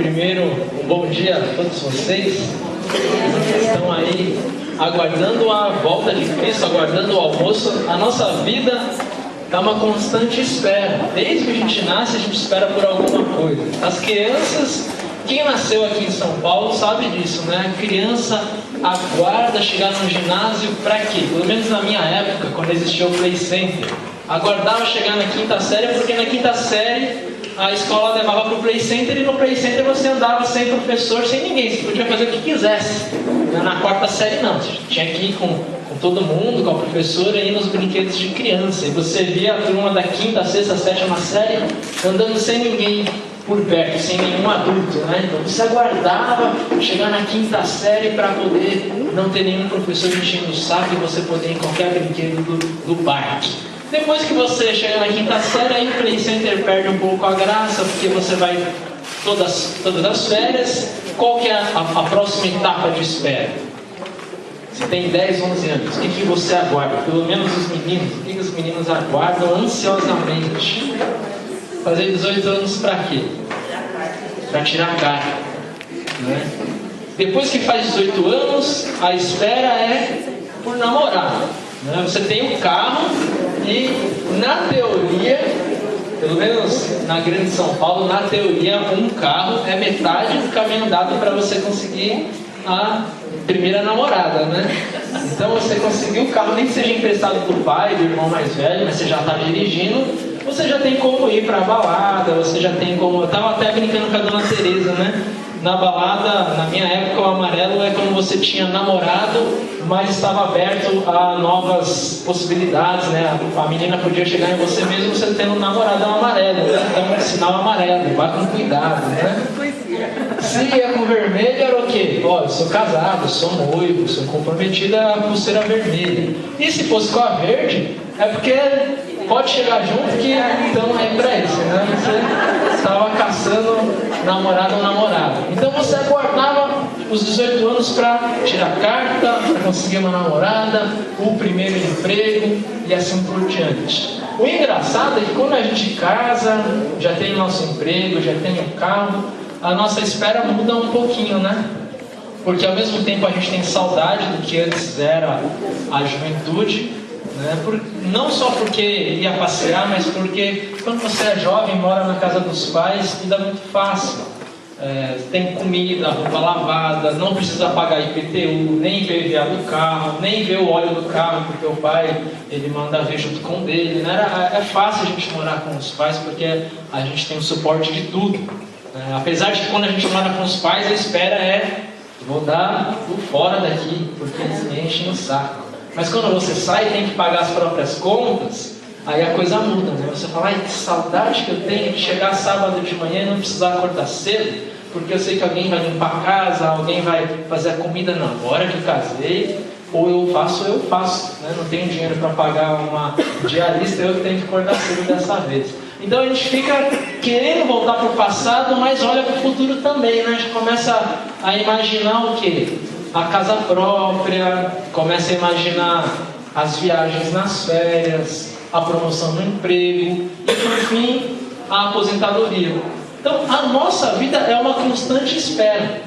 Primeiro, um bom dia a todos vocês que estão aí aguardando a volta de Cristo, aguardando o almoço. A nossa vida é uma constante espera. Desde que a gente nasce, a gente espera por alguma coisa. As crianças, quem nasceu aqui em São Paulo sabe disso, né? A criança aguarda chegar no ginásio para quê? Pelo menos na minha época, quando existia o Play Center. Aguardava chegar na quinta série, porque na quinta série a escola levava para o Play Center e no Play Center você andava sem professor, sem ninguém. Você podia fazer o que quisesse. Na quarta série não, você tinha que ir com todo mundo, com a professora e nos brinquedos de criança. E você via a turma da quinta, sexta, sétima série andando sem ninguém por perto, sem nenhum adulto, né? Então você aguardava chegar na quinta série para poder não ter nenhum professor enchendo o saco e você poder ir em qualquer brinquedo do parque. Depois que você chega na quinta série, aí o Play Center perde um pouco a graça, porque você vai todas as férias. Qual que é a próxima etapa de espera? Você tem 10, 11 anos, o que você aguarda? Pelo menos os meninos, o que os meninos aguardam ansiosamente? Fazer 18 anos para quê? Para tirar a carta, né? Depois que faz 18 anos, a espera é por namorar, né? Você tem um carro e, na teoria, pelo menos na grande São Paulo, na teoria, um carro é metade do caminho andado para você conseguir a primeira namorada, né? Então você conseguiu o carro, nem que seja emprestado do pai, do irmão mais velho, mas você já está dirigindo, você já tem como ir para a balada, você já tem como... Eu estava até brincando com a dona Tereza, né? Na balada, na minha época, o amarelo é quando você tinha namorado, mas estava aberto a novas possibilidades, né? A menina podia chegar em você mesmo você tendo um namorado amarelo, então um sinal amarelo, vá com cuidado, né? Se ia com vermelho, era o quê? Ó, eu sou casado, sou noivo, sou comprometida, a pulseira vermelha. E se fosse com a verde, é porque pode chegar junto que então é pra isso, né? Você estava caçando namorado ou namorada. Então você aguardava os 18 anos para tirar carta, para conseguir uma namorada, o primeiro emprego e assim por diante. O engraçado é que quando a gente casa, já tem o nosso emprego, já tem o carro, a nossa espera muda um pouquinho, né? Porque ao mesmo tempo a gente tem saudade do que antes era a juventude, né? Não só porque ia passear, mas porque quando você é jovem, mora na casa dos pais, tudo é muito fácil. Tem comida, roupa lavada, não precisa pagar IPTU, nem ver IPVA do carro, nem ver o óleo do carro, porque o pai ele manda ver junto com o dele, né? É fácil a gente morar com os pais porque a gente tem o suporte de tudo. Apesar de que quando a gente mora com os pais, a espera é: vou dar por fora daqui, porque eles me enchem o saco. Mas quando você sai e tem que pagar as próprias contas, aí a coisa muda, né? Você fala: ai, que saudade que eu tenho de chegar sábado de manhã e não precisar acordar cedo, porque eu sei que alguém vai limpar a casa, alguém vai fazer a comida. Não, agora que casei, ou eu faço, né? Não tenho dinheiro para pagar uma diarista, eu tenho que acordar cedo dessa vez. Então a gente fica querendo voltar para o passado, mas olha para o futuro também, né? A gente começa a imaginar o quê? A casa própria, começa a imaginar as viagens nas férias, a promoção no emprego e, por fim, a aposentadoria. Então, a nossa vida é uma constante espera.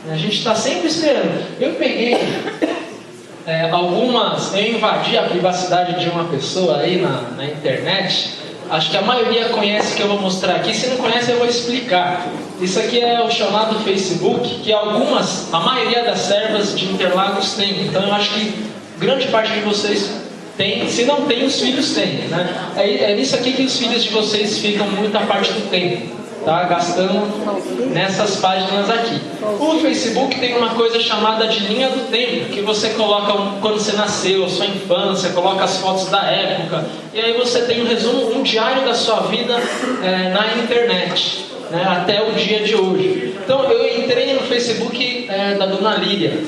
A gente está sempre esperando. Eu peguei eu invadi a privacidade de uma pessoa aí na internet. Acho que a maioria conhece o que eu vou mostrar aqui. Se não conhece, eu vou explicar. Isso aqui é o chamado Facebook, que a maioria das servas de Interlagos tem. Então eu acho que grande parte de vocês tem. Se não tem, os filhos têm, né? É nisso aqui que os filhos de vocês ficam muita parte do tempo, tá? Gastando nessas páginas aqui. O Facebook tem uma coisa chamada de linha do tempo, que você coloca quando você nasceu, a sua infância, coloca as fotos da época, e aí você tem um diário da sua vida na internet, né, até o dia de hoje. Então eu entrei no Facebook da dona Lília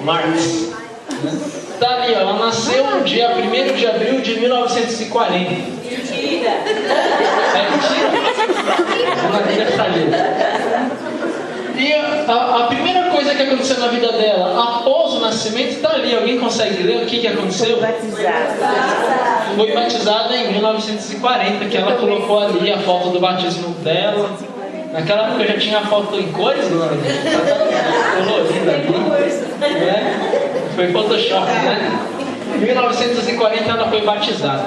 Marques, né? Tá ali, ó, ela nasceu no dia 1º de abril de 1940. Mentira! É mentira? A dona Lília está ali. E a primeira coisa que aconteceu na vida dela, após o nascimento, está ali. Alguém consegue ler o que aconteceu? Foi batizada em 1940, que ela colocou ali a foto do batismo dela. Naquela época já tinha foto em cores, dona Lídia? Colorida aqui. Né? Foi Photoshop, né? Em 1940 ela foi batizada.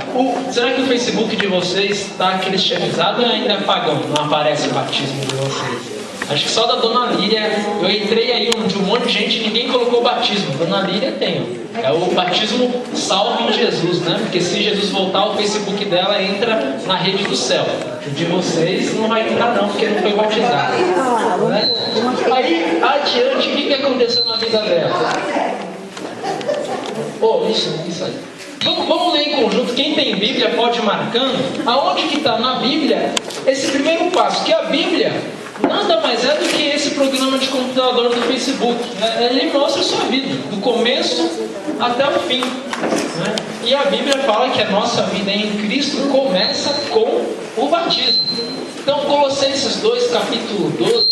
Será que o Facebook de vocês está cristianizado ou ainda é pagão? Não aparece o batismo de vocês? Acho que só da Dona Líria. Eu entrei aí de um monte de gente e ninguém colocou batismo. Dona Líria tem. É o batismo salvo em Jesus, né? Porque se Jesus voltar, o Facebook dela entra na rede do céu. O de vocês não vai entrar não, porque não foi batizado. Né? Aí, adiante, o que aconteceu na vida dela? Isso aí. Vamos ler em conjunto. Quem tem Bíblia pode ir marcando. Aonde que está na Bíblia esse primeiro passo? Que a Bíblia nada mais é do que esse programa de computador do Facebook. Ele mostra a sua vida, do começo até o fim. Né? E a Bíblia fala que a nossa vida em Cristo começa com o batismo. Então, Colossenses 2, capítulo 12,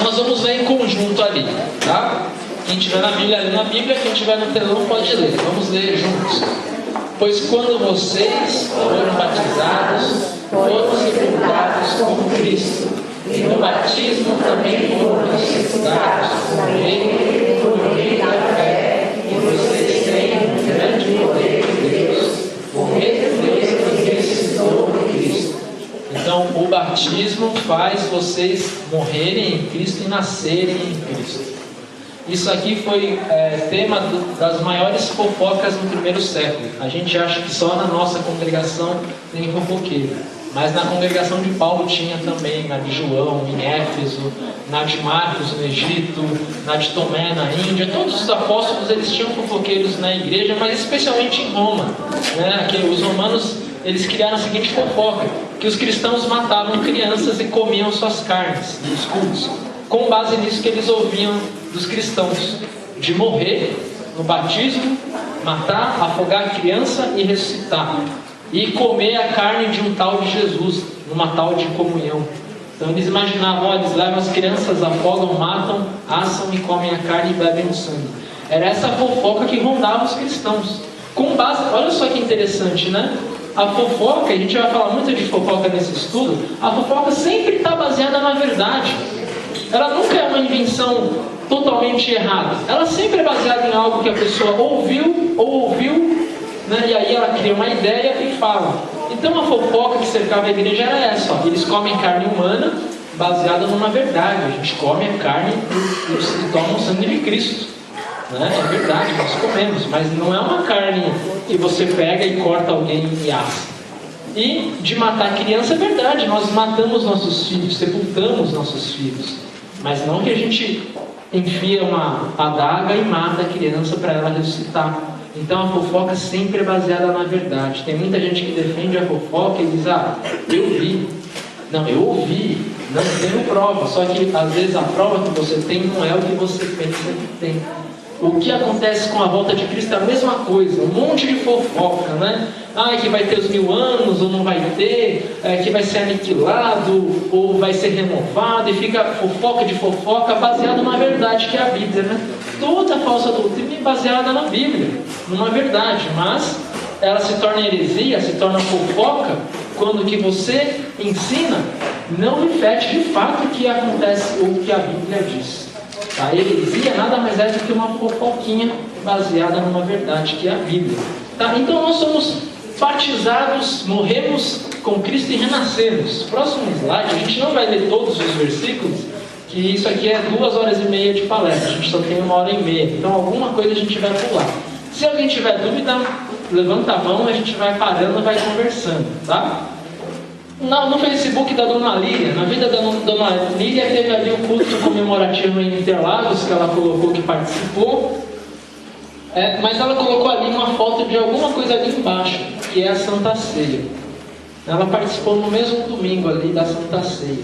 nós vamos ler em conjunto ali. Tá? Quem tiver na Bíblia, lê na Bíblia. Quem tiver no telão, pode ler. Vamos ler juntos. Pois quando vocês foram batizados, foram sepultados com Cristo. E no batismo também foram ressuscitados com Ele por meio da fé. E vocês têm um grande poder de Deus. O mesmo Deus que ressuscitou Cristo. Então, o batismo faz vocês morrerem em Cristo e nascerem em Cristo. Isso aqui foi tema das maiores fofocas no primeiro século. A gente acha que só na nossa congregação tem fofoqueiro. Mas na congregação de Paulo tinha também, na de João, em Éfeso, na de Marcos, no Egito, na de Tomé, na Índia. Todos os apóstolos, eles tinham fofoqueiros na igreja, mas especialmente em Roma. Né? Que os romanos, eles criaram a seguinte fofoca, que os cristãos matavam crianças e comiam suas carnes nos cultos. Com base nisso que eles ouviam dos cristãos, de morrer no batismo, matar, afogar a criança e ressuscitar. E comer a carne de um tal de Jesus, numa tal de comunhão. Então eles imaginavam, eles levam as crianças, afogam, matam, assam e comem a carne e bebem o sangue. Era essa fofoca que rondava os cristãos. Com base, olha só que interessante, né? A fofoca, a gente vai falar muito de fofoca nesse estudo, a fofoca sempre está baseada na verdade. Ela nunca é uma invenção totalmente errada. Ela sempre é baseada em algo que a pessoa ouviu, né? E aí ela cria uma ideia e fala. Então a fofoca que cercava a igreja era essa. Ó. Eles comem carne humana baseada numa verdade. A gente come a carne e toma o sangue de Cristo. Né? É verdade, nós comemos. Mas não é uma carne que você pega e corta alguém e assa. E de matar criança é verdade. Nós matamos nossos filhos, sepultamos nossos filhos. Mas não que a gente enfia uma adaga e mata a criança para ela ressuscitar. Então a fofoca sempre é baseada na verdade. Tem muita gente que defende a fofoca e diz, eu vi. Não, eu ouvi, não tenho prova. Só que às vezes a prova que você tem não é o que você pensa que tem. O que acontece com a volta de Cristo é a mesma coisa, um monte de fofoca, né? Que vai ter os 1000 anos ou não vai ter, que vai ser aniquilado ou vai ser renovado, e fica fofoca de fofoca baseado na verdade que é a Bíblia, né? Toda falsa doutrina é baseada na Bíblia, numa verdade, mas ela se torna heresia, se torna fofoca quando o que você ensina não reflete de fato o que acontece ou o que a Bíblia diz. A heresia nada mais é do que uma fofoquinha baseada numa verdade que é a Bíblia. Tá? Então nós somos batizados, morremos com Cristo e renascemos. Próximo slide, a gente não vai ler todos os versículos, que isso aqui é 2h30 de palestra, a gente só tem 1h30, então alguma coisa a gente vai pular. Se alguém tiver dúvida, levanta a mão, a gente vai parando e vai conversando, tá? No Facebook da Dona Líria, na vida da Dona Líria, teve ali um culto comemorativo em Interlagos, que ela colocou que participou, mas ela colocou ali uma foto de alguma coisa ali embaixo, que é a Santa Ceia. Ela participou no mesmo domingo ali da Santa Ceia.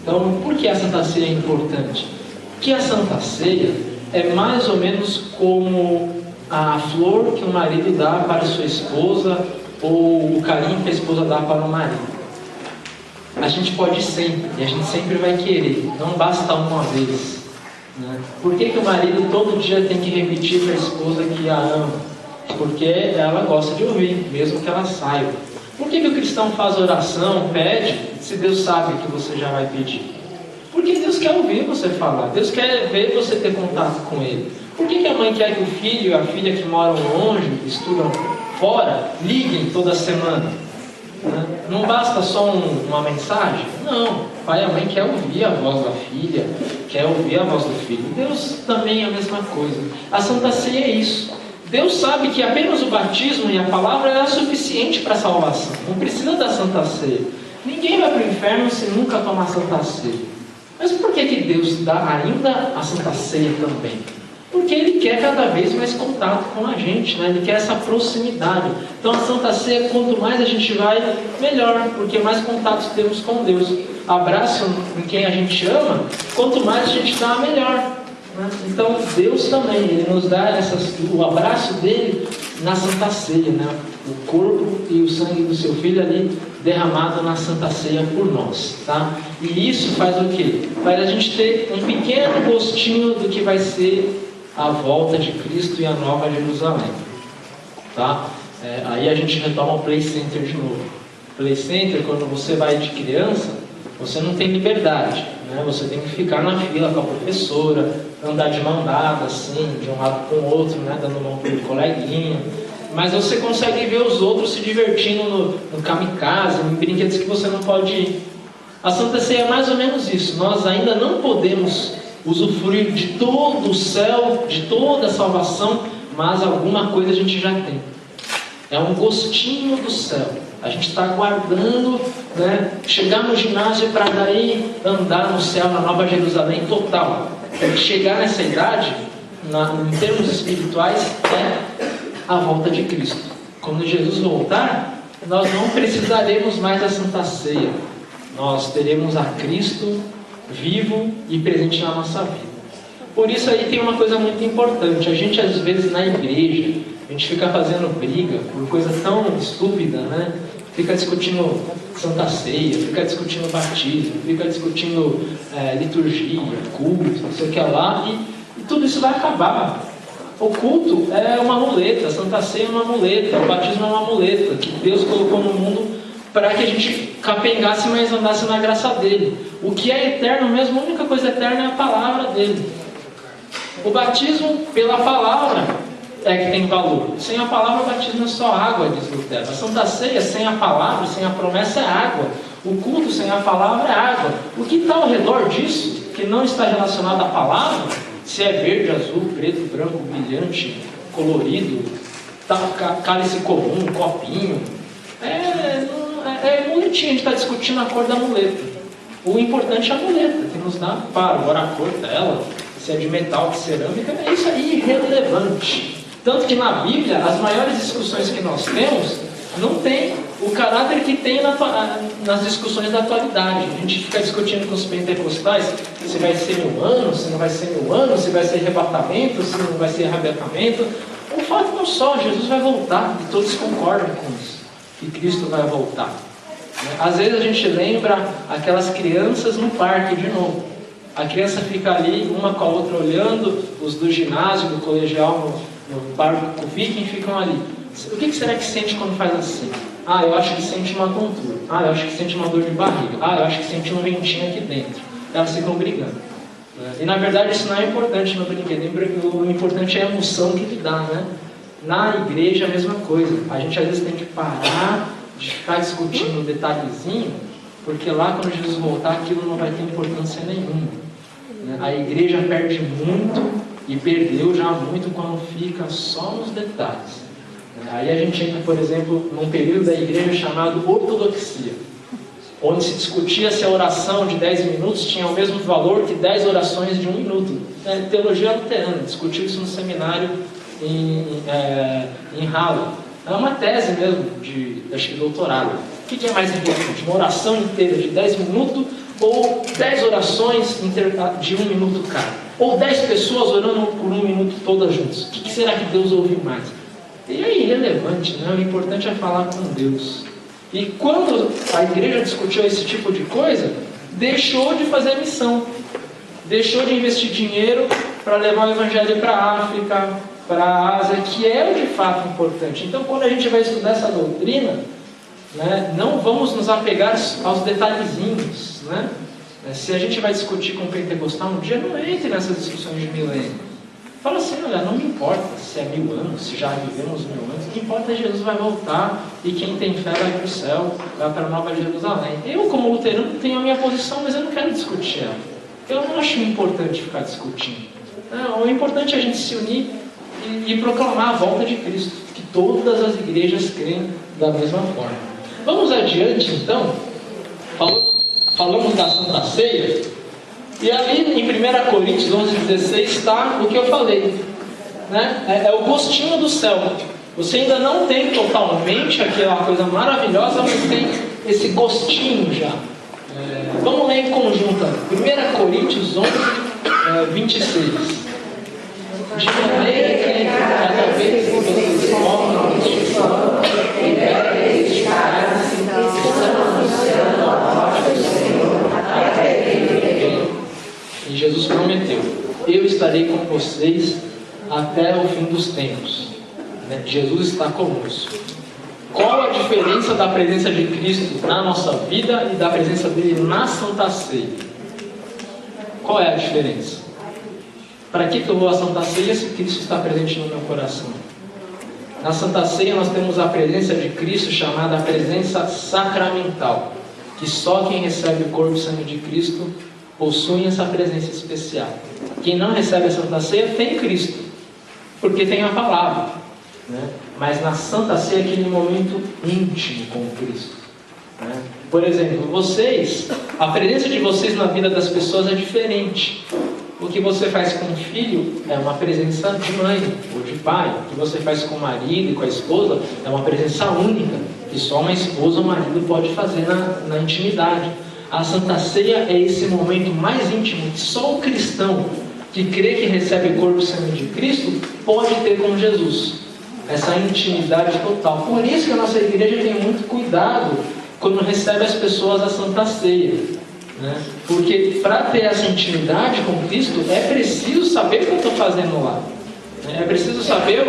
Então, por que a Santa Ceia é importante? Porque a Santa Ceia é mais ou menos como a flor que o marido dá para sua esposa, ou o carinho que a esposa dá para o marido. A gente pode sempre, e a gente sempre vai querer, não basta uma vez. Né? Por que o marido todo dia tem que repetir para a esposa que a ama? Porque ela gosta de ouvir, mesmo que ela saiba. Por que o cristão faz oração, pede, se Deus sabe que você já vai pedir? Porque Deus quer ouvir você falar, Deus quer ver você ter contato com Ele. Por que a mãe quer que o filho e a filha que moram longe, que estudam fora, liguem toda semana? Não basta só uma mensagem? Não, pai e a mãe quer ouvir a voz da filha, quer ouvir a voz do filho. Deus também é a mesma coisa. A Santa Ceia é isso. Deus sabe que apenas o batismo e a palavra é suficiente para a salvação. Não precisa da Santa Ceia. Ninguém vai para o inferno se nunca tomar Santa Ceia. Mas por que Deus dá ainda a Santa Ceia também? Porque Ele quer cada vez mais contato com a gente, né? Ele quer essa proximidade. Então a Santa Ceia, quanto mais a gente vai, melhor, porque mais contatos temos com Deus. Abraço em quem a gente ama, quanto mais a gente dá, melhor. Então Deus também, Ele nos dá o abraço dele na Santa Ceia, né? O corpo e o sangue do seu Filho ali derramado na Santa Ceia por nós, tá? E isso faz o quê? Faz a gente ter um pequeno gostinho do que vai ser a volta de Cristo e a Nova Jerusalém, tá? Aí a gente retoma o Play Center de novo. Play Center, quando você vai de criança, você não tem liberdade, né? Você tem que ficar na fila com a professora, andar de mão dada, assim, de um lado com o outro, né? Dando mão para o coleguinha. Mas você consegue ver os outros se divertindo no kamikaze, em brinquedos que você não pode ir. A Santa Ceia é mais ou menos isso. Nós ainda não podemos usufruir de todo o céu, de toda a salvação, mas alguma coisa a gente já tem. É um gostinho do céu. A gente está aguardando, né, chegar no ginásio para daí andar no céu, na Nova Jerusalém total. Chegar nessa idade, em termos espirituais, é a volta de Cristo. Quando Jesus voltar, nós não precisaremos mais da Santa Ceia. Nós teremos a Cristo vivo e presente na nossa vida. Por isso aí tem uma coisa muito importante. A gente às vezes na igreja, a gente fica fazendo briga por coisa tão estúpida, né? Fica discutindo Santa Ceia, fica discutindo batismo, fica discutindo liturgia, culto, não sei o que lá, e tudo isso vai acabar. O culto é uma muleta, a Santa Ceia é uma muleta, o batismo é uma muleta que Deus colocou no mundo para que a gente capengasse, mas andasse na graça dele. O que é eterno mesmo, a única coisa eterna é a palavra dele. O batismo pela palavra é que tem valor. Sem a palavra, o batismo é só água, diz Lutero. A Santa Ceia, sem a palavra, sem a promessa, é água. O culto sem a palavra é água. O que está ao redor disso, que não está relacionado à palavra, se é verde, azul, preto, branco, brilhante, colorido, cálice comum, copinho, é muletinha, a gente está discutindo a cor da muleta. O importante é a muleta, que nos dá amparo. Agora a cor dela, se é de metal, de cerâmica, é isso aí irrelevante. Tanto que na Bíblia, as maiores discussões que nós temos, não tem o caráter que tem nas discussões da atualidade. A gente fica discutindo com os pentecostais se vai ser 1000 anos, se não vai ser 1000 anos, se vai ser arrebatamento, se não vai ser arrebatamento. O fato não só, Jesus vai voltar, e todos concordam com isso, que Cristo vai voltar. Às vezes a gente lembra aquelas crianças no parque de novo. A criança fica ali, uma com a outra olhando, os do ginásio, do colegial, no parque Viking ficam ali. O que será que sente quando faz assim? Eu acho que sente uma tontura. Eu acho que sente uma dor de barriga. Eu acho que sente um ventinho aqui dentro. Elas ficam brigando. E na verdade isso não é importante no brinquedo. O importante é a emoção que ele dá, né? Na igreja a mesma coisa. A gente às vezes tem que parar de ficar discutindo um detalhezinho, porque lá quando Jesus voltar aquilo não vai ter importância nenhuma. A igreja perde muito e perdeu já muito quando fica só nos detalhes. Aí a gente entra, por exemplo, num período da igreja chamado ortodoxia, onde se discutia se a oração de 10 minutos tinha o mesmo valor que 10 orações de 1 minuto. Teologia luterana, discutiu isso no seminário em Halle. É uma tese mesmo, acho que doutorado. O que é mais importante? Uma oração inteira de 10 minutos ou 10 orações de 1 minuto cada? Ou 10 pessoas orando por 1 minuto todas juntas? O que será que Deus ouve mais? E é irrelevante, né? O importante é falar com Deus. E quando a igreja discutiu esse tipo de coisa, deixou de fazer missão. Deixou de investir dinheiro para levar o evangelho para a África, para a Ásia, que é o de fato importante. Então, quando a gente vai estudar essa doutrina, né? Não vamos nos apegar aos detalhezinhos, né? Se a gente vai discutir com o pentecostal um dia, não entre nessas discussões de milênio. Fala assim, olha, não me importa se é 1000 anos, se já vivemos 1000 anos, o que importa é que Jesus vai voltar e quem tem fé vai para o céu, vai para a Nova Jerusalém. Eu, como luterano, tenho a minha posição, mas eu não quero discutir ela. Eu não acho importante ficar discutindo. Não, o importante é a gente se unir e proclamar a volta de Cristo, que todas as igrejas creem da mesma forma. Vamos adiante, então. Falamos da Santa Ceia, e ali em 1 Coríntios 11:16 está o que eu falei, né? É o gostinho do céu. Você ainda não tem totalmente aquela coisa maravilhosa, mas tem esse gostinho já. Vamos ler em conjunto. 1 Coríntios 11:26. De maneira que cada vez que vocês comem este pão e bebem este cálice, estão anunciando a morte do Senhor até que ele venha. E Jesus prometeu: eu estarei com vocês até o fim dos tempos. Jesus está conosco. Qual a diferença da presença de Cristo na nossa vida e da presença dele na Santa Ceia? Qual é a diferença? Para que eu vou à Santa Ceia se Cristo está presente no meu coração? Na Santa Ceia nós temos a presença de Cristo, chamada a presença sacramental, que só quem recebe o corpo e sangue de Cristo possui essa presença especial. Quem não recebe a Santa Ceia tem Cristo, porque tem a palavra, né? Mas na Santa Ceia é aquele momento íntimo com Cristo, né? Por exemplo, a presença de vocês na vida das pessoas é diferente. O que você faz com o filho é uma presença de mãe ou de pai. O que você faz com o marido e com a esposa é uma presença única, que só uma esposa ou um marido pode fazer na intimidade. A Santa Ceia é esse momento mais íntimo que só o cristão que crê que recebe o corpo e sangue de Cristo pode ter com Jesus. Essa intimidade total. Por isso que a nossa igreja tem muito cuidado quando recebe as pessoas a Santa Ceia, né? Porque para ter essa intimidade com Cristo é preciso saber o que eu estou fazendo lá, né? É preciso saber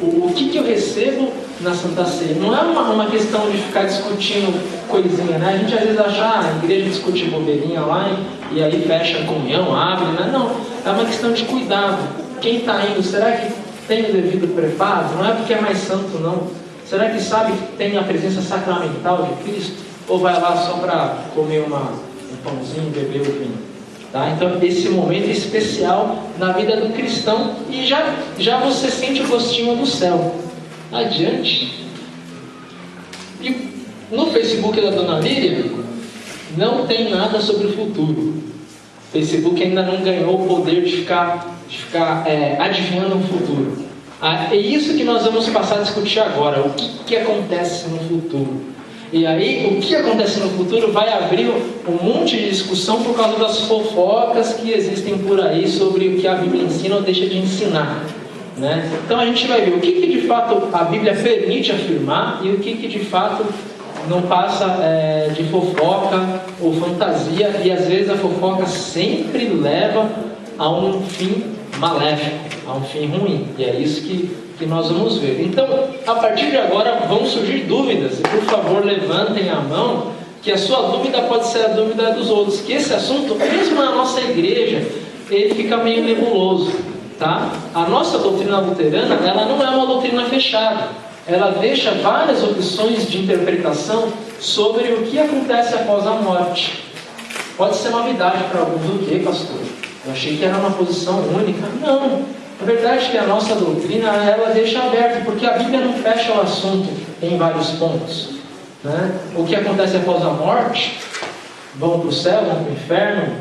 o que eu recebo na Santa Ceia. Não é uma questão de ficar discutindo coisinha, né? A gente às vezes acha, a igreja discute bobeirinha lá e aí fecha a comunhão, abre, né? Não, é uma questão de cuidado. Quem está indo, será que tem o devido preparo? Não é porque é mais santo, não. Será que sabe que tem a presença sacramental de Cristo? Ou vai lá só para comer um pãozinho, beber o vinho? Tá? Então esse momento é especial na vida do cristão e já você sente o gostinho do céu. Adiante. E no Facebook da Dona Líria não tem nada sobre o futuro. O Facebook ainda não ganhou o poder de ficar adivinhando o futuro. É isso que nós vamos passar a discutir agora. O que acontece no futuro? E aí, o que acontece no futuro vai abrir um monte de discussão por causa das fofocas que existem por aí sobre o que a Bíblia ensina ou deixa de ensinar, né? Então a gente vai ver o que de fato a Bíblia permite afirmar e o que de fato não passa de fofoca ou fantasia, e às vezes a fofoca sempre leva a um fim maléfico, a um fim ruim, e é isso que nós vamos ver. Então, a partir de agora vão surgir dúvidas, e por favor levantem a mão, que a sua dúvida pode ser a dúvida dos outros, que esse assunto, mesmo na nossa igreja, ele fica meio nebuloso, tá? A nossa doutrina luterana, ela não é uma doutrina fechada, ela deixa várias opções de interpretação sobre o que acontece após a morte. Pode ser novidade para alguns. O que, pastor? Eu achei que era uma posição única. Não, a verdade é que a nossa doutrina, ela deixa aberto, porque a Bíblia não fecha o assunto em vários pontos, né? O que acontece após a morte, vão para o céu, vão para o inferno,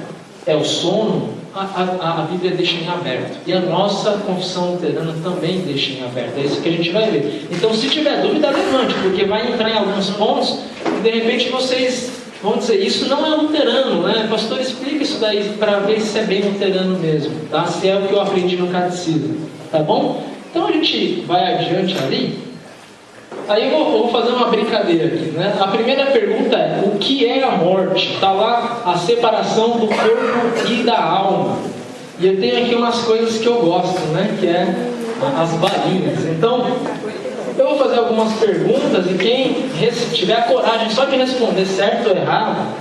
é o sono, a Bíblia deixa em aberto. E a nossa confissão luterana também deixa em aberto. É isso que a gente vai ver. Então, se tiver dúvida, levante, porque vai entrar em alguns pontos e de repente vocês vão dizer, isso não é luterano, né? Pastor, explica isso daí para ver se é bem luterano mesmo, tá? Se é o que eu aprendi no catecismo, tá bom? Então a gente vai adiante ali. Aí eu vou fazer uma brincadeira aqui, né? A primeira pergunta é, o que é a morte? Está lá a separação do corpo e da alma. E eu tenho aqui umas coisas que eu gosto, né? Que é as balinhas. Então, eu vou fazer algumas perguntas e quem tiver a coragem só de responder certo ou errado,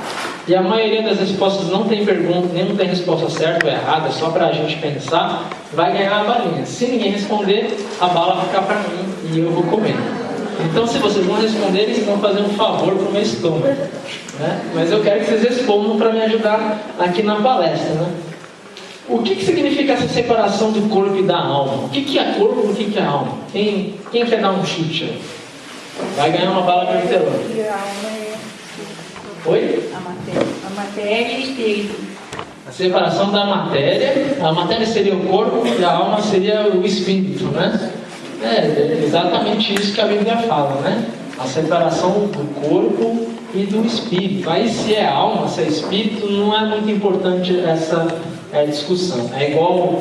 e a maioria das respostas não tem pergunta, nem não tem resposta certa ou errada, só para a gente pensar, vai ganhar a balinha. Se ninguém responder, a bala vai ficar para mim e eu vou comer. Então, se vocês não responderem, vocês vão fazer um favor para o meu estômago, né? Mas eu quero que vocês respondam para me ajudar aqui na palestra, né? O que significa essa separação do corpo e da alma? O que é corpo e o que é alma? Quem quer dar um chute? Vai ganhar uma bala cartelão. Oi? A matéria e o espírito. A separação da matéria. A matéria seria o corpo e a alma seria o espírito, né? É exatamente isso que a Bíblia fala, né? A separação do corpo e do espírito. Aí se é alma, se é espírito, não é muito importante essa discussão. É igual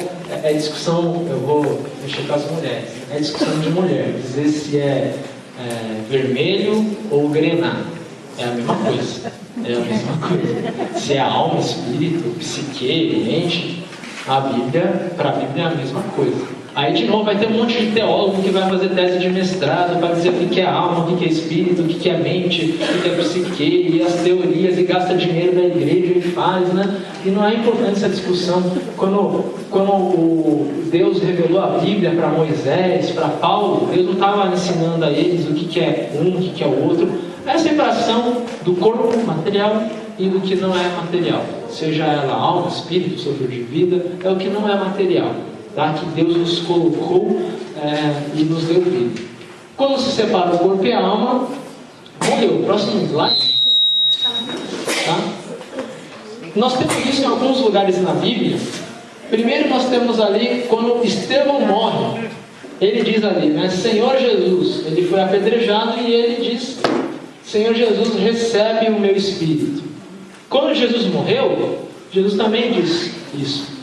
discussão, eu vou mexer com as mulheres. É discussão de mulher, dizer se é vermelho ou grená. É a mesma coisa. É a mesma coisa. Se é alma, espírito, psique, mente, para a Bíblia é a mesma coisa. Aí de novo vai ter um monte de teólogo que vai fazer tese de mestrado para dizer o que é alma, o que é espírito, o que é mente, o que é psique, e as teorias, e gasta dinheiro da igreja e faz, né? E não é importante essa discussão. Quando o Deus revelou a Bíblia para Moisés, para Paulo, Deus não estava ensinando a eles o que é um, o que é o outro. É a separação do corpo material e do que não é material. Seja ela alma, espírito, sopro de vida, é o que não é material. Tá? Que Deus nos colocou e nos deu vida. Quando se separa o corpo e a alma, morreu. Próximo slide. Tá? Nós temos isso em alguns lugares na Bíblia. Primeiro nós temos ali, quando Estevão morre, ele diz ali, né, Senhor Jesus, ele foi apedrejado e ele diz, Senhor Jesus, recebe o meu espírito. Quando Jesus morreu, Jesus também diz isso.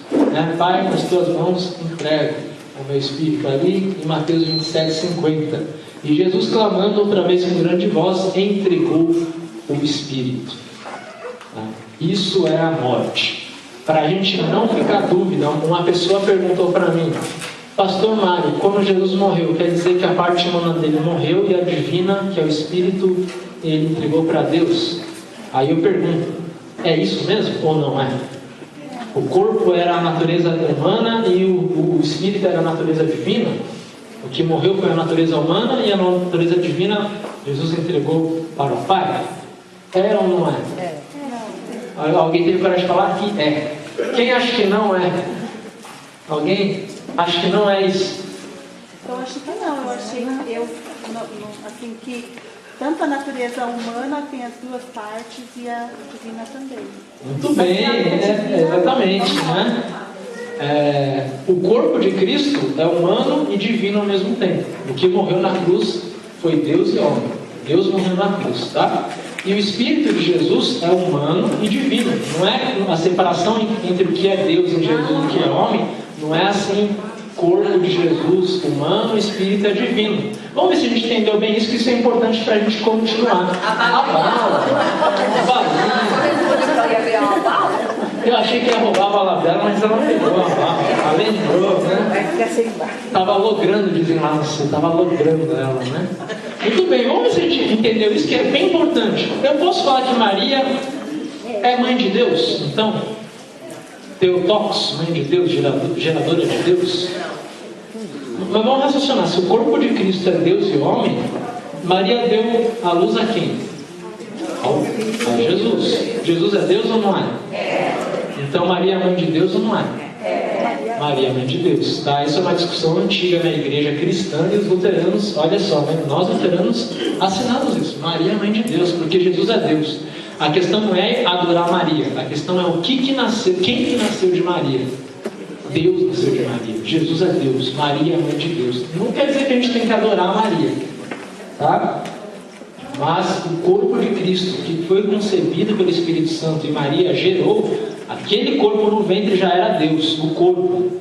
Pai, nas tuas mãos entrego o meu espírito, ali em Mateus 27:50. E Jesus, clamando outra vez com grande voz, entregou o espírito. Isso é a morte. Para a gente não ficar dúvida, uma pessoa perguntou para mim, Pastor Mário, quando Jesus morreu, quer dizer que a parte humana dele morreu e a divina, que é o espírito, ele entregou para Deus? Aí eu pergunto, é isso mesmo ou não é? O corpo era a natureza humana e o espírito era a natureza divina. O que morreu foi a natureza humana e a natureza divina Jesus entregou para o Pai. É ou não é? Alguém teve coragem de falar que é. Quem acha que não é? Alguém acha que não é isso? Eu acho que não. Eu achei assim que tanto a natureza humana tem as duas partes e a divina também. Muito bem, exatamente, né? O corpo de Cristo é humano e divino ao mesmo tempo. O que morreu na cruz foi Deus e homem. Deus morreu na cruz, tá? E o Espírito de Jesus é humano e divino. Não é a separação entre o que é Deus em Jesus e o que é homem. Não é assim, corpo de Jesus humano, Espírito é divino. Vamos ver se a gente entendeu bem isso, que isso é importante para a gente continuar. A bala. Eu achei que ia roubar a bala dela, mas ela pegou a bala. Ela lembrou, né? Estava logrando, dizem lá no sul, estava logrando ela, né? Muito bem, vamos ver se a gente entendeu isso, que é bem importante. Eu posso falar que Maria é mãe de Deus? Então, Theotokos, mãe de Deus, geradora de Deus? Mas vamos raciocinar, se o corpo de Cristo é Deus e homem, Maria deu a luz a quem? A Jesus. Jesus é Deus ou não é? Então Maria é mãe de Deus ou não é? Maria é mãe de Deus, tá? Isso é uma discussão antiga na igreja cristã e os luteranos, olha só, né? Nós luteranos assinamos isso. Maria é mãe de Deus, porque Jesus é Deus. A questão não é adorar Maria, a questão é o que nasceu, quem que nasceu de Maria? Deus nasceu de Maria, Jesus é Deus, Maria é mãe de Deus. Não quer dizer que a gente tem que adorar Maria, tá? Mas o corpo de Cristo, que foi concebido pelo Espírito Santo e Maria gerou, aquele corpo no ventre já era Deus, o corpo,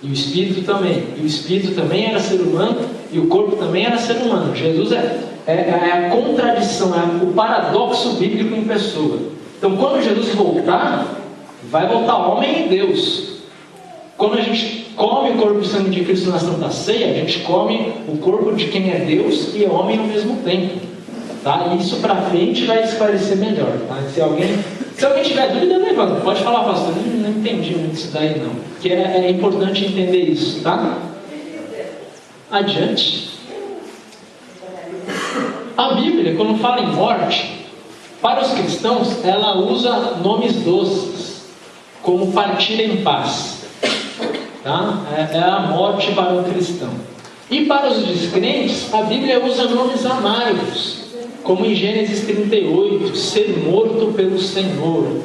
e o Espírito também. E o Espírito também era ser humano e o corpo também era ser humano. Jesus é a contradição, é o paradoxo bíblico em pessoa. Então quando Jesus voltar, vai voltar homem e Deus. Quando a gente come o corpo e sangue de Cristo na Santa Ceia, a gente come o corpo de quem é Deus e é homem ao mesmo tempo. Tá? Isso para frente vai esclarecer melhor. Tá? Se alguém tiver dúvida, levanta. Pode falar, pastor. Eu não entendi muito isso daí não. Porque é importante entender isso. Tá? Adiante. A Bíblia, quando fala em morte, para os cristãos, ela usa nomes doces, como partir em paz. Tá? É a morte para o cristão. E para os descrentes, a Bíblia usa nomes amargos, como em Gênesis 38, ser morto pelo Senhor.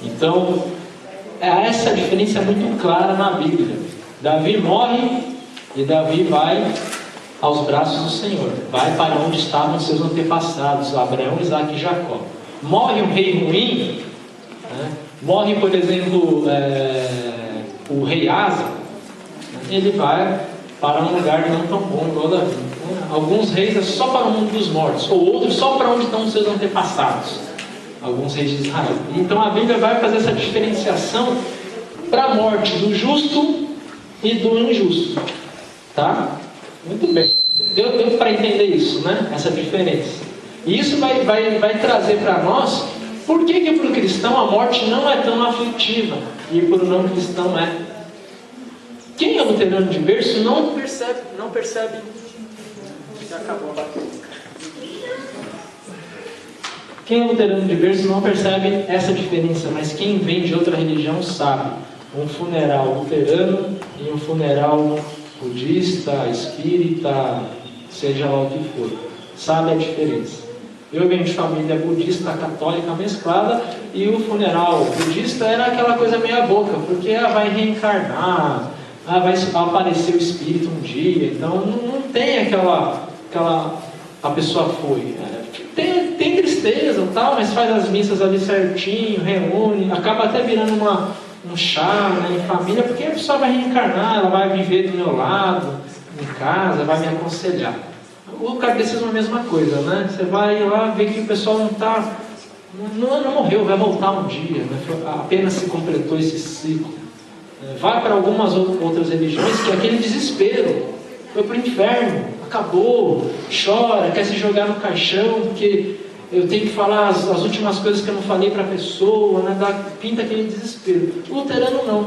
Então, essa diferença é muito clara na Bíblia. Davi morre e Davi vai aos braços do Senhor. Vai para onde estavam seus antepassados, Abraão, Isaque e Jacó. Morre um rei ruim, né? Morre, por exemplo, o rei Asa, ele vai para um lugar não tão bom igual Davi. Alguns reis é só para o mundo dos mortos, ou outros só para onde estão os seus antepassados. Alguns reis de Israel. Então a Bíblia vai fazer essa diferenciação para a morte do justo e do injusto. Tá? Muito bem. Deu para entender isso, né? Essa diferença. E isso vai trazer para nós por que para o cristão a morte não é tão aflitiva e para o não cristão é. Quem é luterano de berço não percebe. Já acabou. Quem é luterano de berço não percebe essa diferença, mas quem vem de outra religião sabe. Um funeral luterano e um funeral budista, espírita, seja lá o que for, sabe a diferença. Eu venho de família budista, católica mesclada, e o funeral budista era aquela coisa meia boca, porque vai reencarnar, vai aparecer o espírito um dia, então não tem aquela a pessoa foi, tem tristeza e tal, mas faz as missas ali certinho, reúne, acaba até virando um chá, né, em família, porque a pessoa vai reencarnar, ela vai viver do meu lado, em casa, vai me aconselhar. O kardecismo é a mesma coisa, né? Você vai lá ver que o pessoal não morreu, vai voltar um dia, né? Apenas se completou esse ciclo. Vai para algumas outras religiões que é aquele desespero, foi para o inferno, acabou, chora, quer se jogar no caixão, porque eu tenho que falar as últimas coisas que eu não falei para a pessoa, né? Pinta aquele desespero. O luterano não.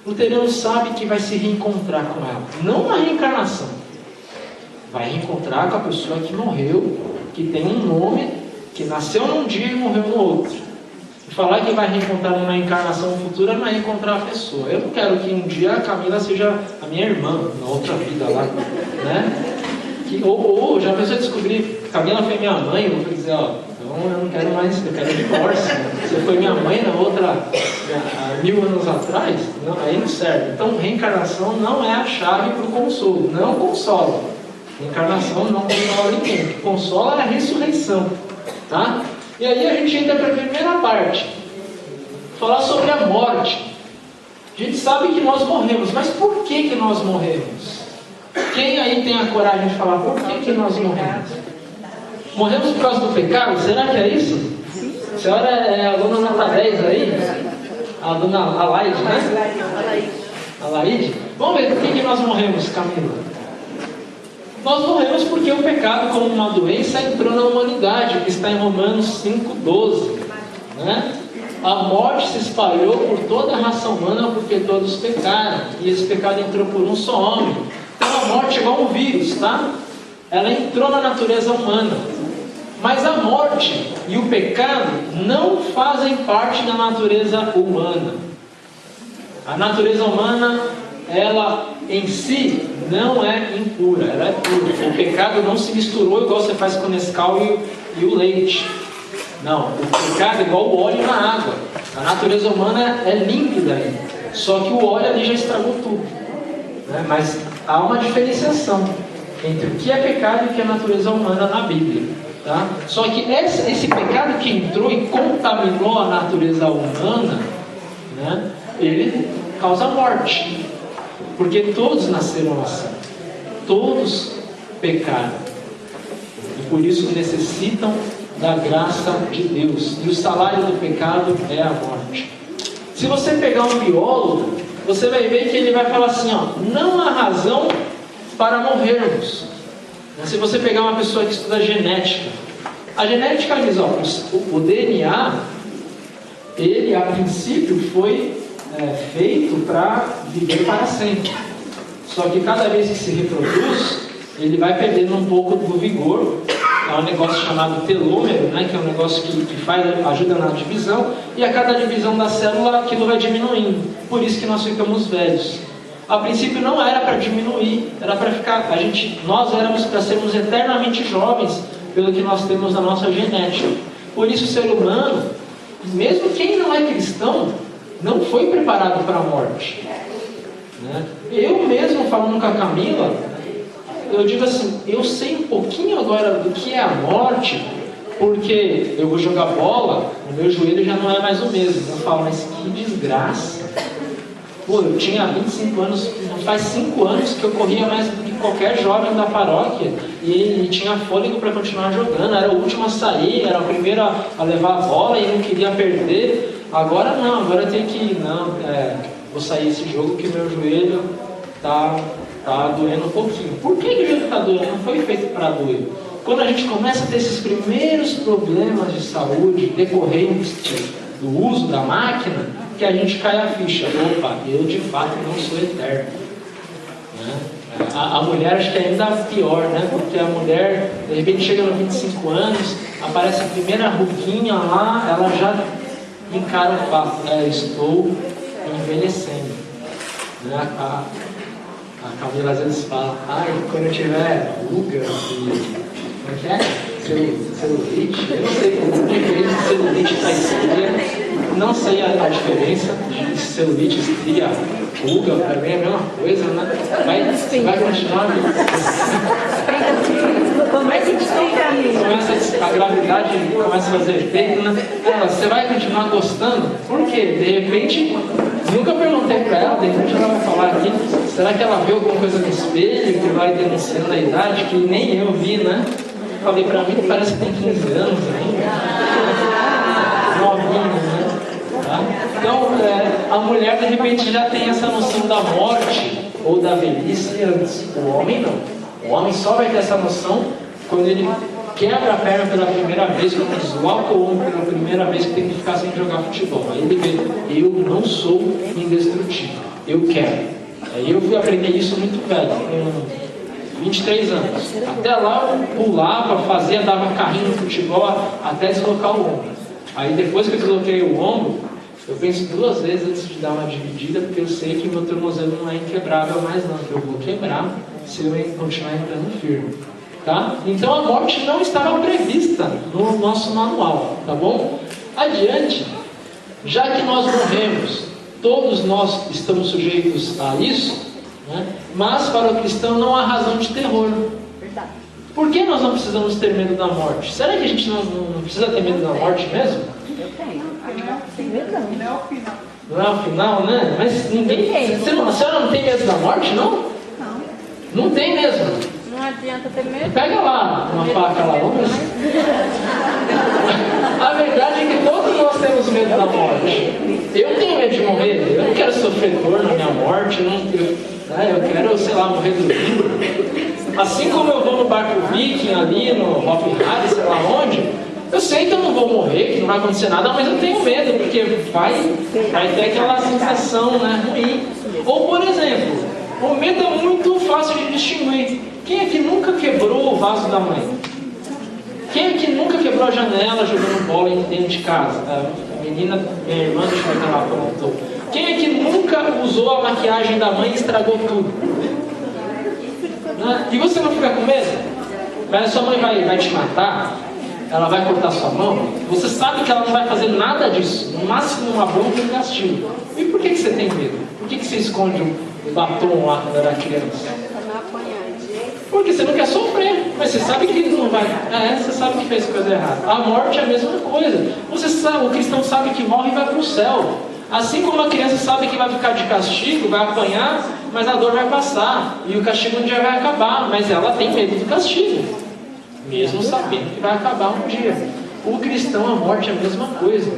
O luterano sabe que vai se reencontrar com ela, não uma reencarnação. Vai reencontrar com a pessoa que morreu, que tem um nome, que nasceu num dia e morreu no outro. E falar que vai reencontrar numa encarnação futura não é encontrar a pessoa. Eu não quero que um dia a Camila seja a minha irmã, na outra vida lá, né? Ou já pensou em descobrir, Camila foi minha mãe, eu vou dizer, ó, então eu não quero mais, eu quero divórcio. Você foi minha mãe na outra, há 1000 anos atrás, não, aí não serve. Então reencarnação não é a chave para o consolo, não consola. Reencarnação não consola ninguém. O que consola é a ressurreição. Tá? E aí a gente entra para a primeira parte. Falar sobre a morte. A gente sabe que nós morremos, mas por que nós morremos? Quem aí tem a coragem de falar por que nós morremos? Morremos por causa do pecado? Será que é isso? A senhora é aluna nota 10 aí? A dona Alaide, né? Alaide? Vamos ver por que nós morremos, Camila? Nós morremos porque o pecado, como uma doença, entrou na humanidade, que está em Romanos 5,12. Né? A morte se espalhou por toda a raça humana porque todos pecaram. E esse pecado entrou por um só homem. Então a morte é igual um vírus, tá? Ela entrou na natureza humana. Mas a morte e o pecado não fazem parte da natureza humana. A natureza humana, ela em si não é impura, ela é pura. O pecado não se misturou igual você faz com o Nescau e o leite. Não, o pecado é igual o óleo na água. A natureza humana é límpida ainda. Só que o óleo ali já estragou tudo. Né? Mas há uma diferenciação entre o que é pecado e o que é natureza humana na Bíblia. Tá? Só que esse pecado que entrou e contaminou a natureza humana, né, ele causa morte. Porque todos nasceram assim. Todos pecaram. E por isso necessitam da graça de Deus. E o salário do pecado é a morte. Se você pegar um biólogo, você vai ver que ele vai falar assim, ó, não há razão para morrermos. Se você pegar uma pessoa que estuda genética, a genética diz, ó, o DNA, ele a princípio foi feito para viver para sempre. Só que cada vez que se reproduz, ele vai perdendo um pouco do vigor. É um negócio chamado telômero, né, que é um negócio que ajuda na divisão, e a cada divisão da célula aquilo vai diminuindo. Por isso que nós ficamos velhos. A princípio não era para diminuir, era para ficar. Nós éramos para sermos eternamente jovens, pelo que nós temos na nossa genética. Por isso o ser humano, mesmo quem não é cristão, não foi preparado para a morte. Né? Eu mesmo, falando com a Camila, eu digo assim, eu sei um pouquinho agora do que é a morte, porque eu vou jogar bola, o meu joelho já não é mais o mesmo. Eu falo, mas que desgraça. Pô, eu tinha 25 anos, faz 5 anos que eu corria mais do que qualquer jovem da paróquia, e ele tinha fôlego para continuar jogando, era o último a sair, era o primeiro a levar a bola e não queria perder. Agora não, agora eu tenho que vou sair esse jogo que meu joelho tá doendo um pouquinho. Por que o joelho está doendo? Não foi feito para doer. Quando a gente começa a ter esses primeiros problemas de saúde decorrentes do uso da máquina, que a gente cai a ficha. Opa, eu de fato não sou eterno. Né? A mulher acho que é ainda pior, né? Porque a mulher, de repente, chega nos 25 anos, aparece a primeira ruguinha lá, ela já encara o fato, estou envelhecendo. Né? A Camila às vezes fala, quando eu tiver ruga como é que é? Celulite? Eu não sei como é diferença de celulite para estria. Não sei a diferença de celulite, estria, ruga, para mim é a mesma coisa, né? Vai continuar. A gravidade começa a fazer efeito, né? Você vai continuar gostando? Por quê? De repente, nunca perguntei para ela, de repente ela vai falar aqui, será que ela viu alguma coisa no espelho que vai denunciando a idade que nem eu vi, né? Falei para mim que parece que tem 15 anos ainda. Novinha, né? Tá? Então, a mulher de repente já tem essa noção da morte ou da velhice antes. O homem não. O homem só vai ter essa noção quando ele quebra a perna pela primeira vez, quando desloca o ombro pela primeira vez, que tem que ficar sem jogar futebol. Aí ele vê, eu não sou indestrutível, eu quero. Aí eu fui aprender isso muito velho, com 23 anos. Até lá eu pulava, fazia, dava carrinho no futebol até deslocar o ombro. Aí depois que eu desloquei o ombro, eu penso 2 vezes antes de dar uma dividida, porque eu sei que meu tornozelo não é inquebrável mais não, que eu vou quebrar se eu continuar entrando firme. Tá? Então a morte não estava prevista no nosso manual, tá bom? Adiante, já que nós morremos, todos nós estamos sujeitos a isso, né? Mas para o cristão não há razão de terror. Verdade. Por que nós não precisamos ter medo da morte? Será que a gente não precisa ter medo da morte mesmo? Eu tenho. Não é o final. Não é o final, né? Mas ninguém. A senhora não tem medo da morte, não? Não. Não tem mesmo. Não adianta ter medo. Pega lá uma faca lá, vamos. A verdade é que todos nós temos medo da morte. Eu tenho medo de morrer. Eu não quero sofrer dor na minha morte. Eu quero, sei lá, morrer do livro. Assim como eu vou no barco viking ali, no Hopi Hari, sei lá onde, eu sei que eu não vou morrer, que não vai acontecer nada, mas eu tenho medo, porque vai ter aquela sensação, né, ruim. Ou, por exemplo, o medo é muito fácil de distinguir. Quem é que nunca quebrou o vaso da mãe? Quem é que nunca quebrou a janela jogando bola dentro de casa? A menina, minha irmã, deixa eu ver lá, perguntou. Quem é que nunca usou a maquiagem da mãe e estragou tudo? Né? E você não fica com medo? Mas a sua mãe vai te matar? Ela vai cortar sua mão? Você sabe que ela não vai fazer nada disso. No máximo uma bronca e um castigo. E por que você tem medo? Por que você esconde o batom lá quando era criança? Porque você não quer sofrer, mas você sabe que não vai. Você sabe que fez coisa errada. A morte é a mesma coisa. Você sabe, o cristão sabe que morre e vai para o céu. Assim como a criança sabe que vai ficar de castigo, vai apanhar, mas a dor vai passar. E o castigo um dia vai acabar, mas ela tem medo do castigo, mesmo sabendo que vai acabar um dia. O cristão, a morte é a mesma coisa.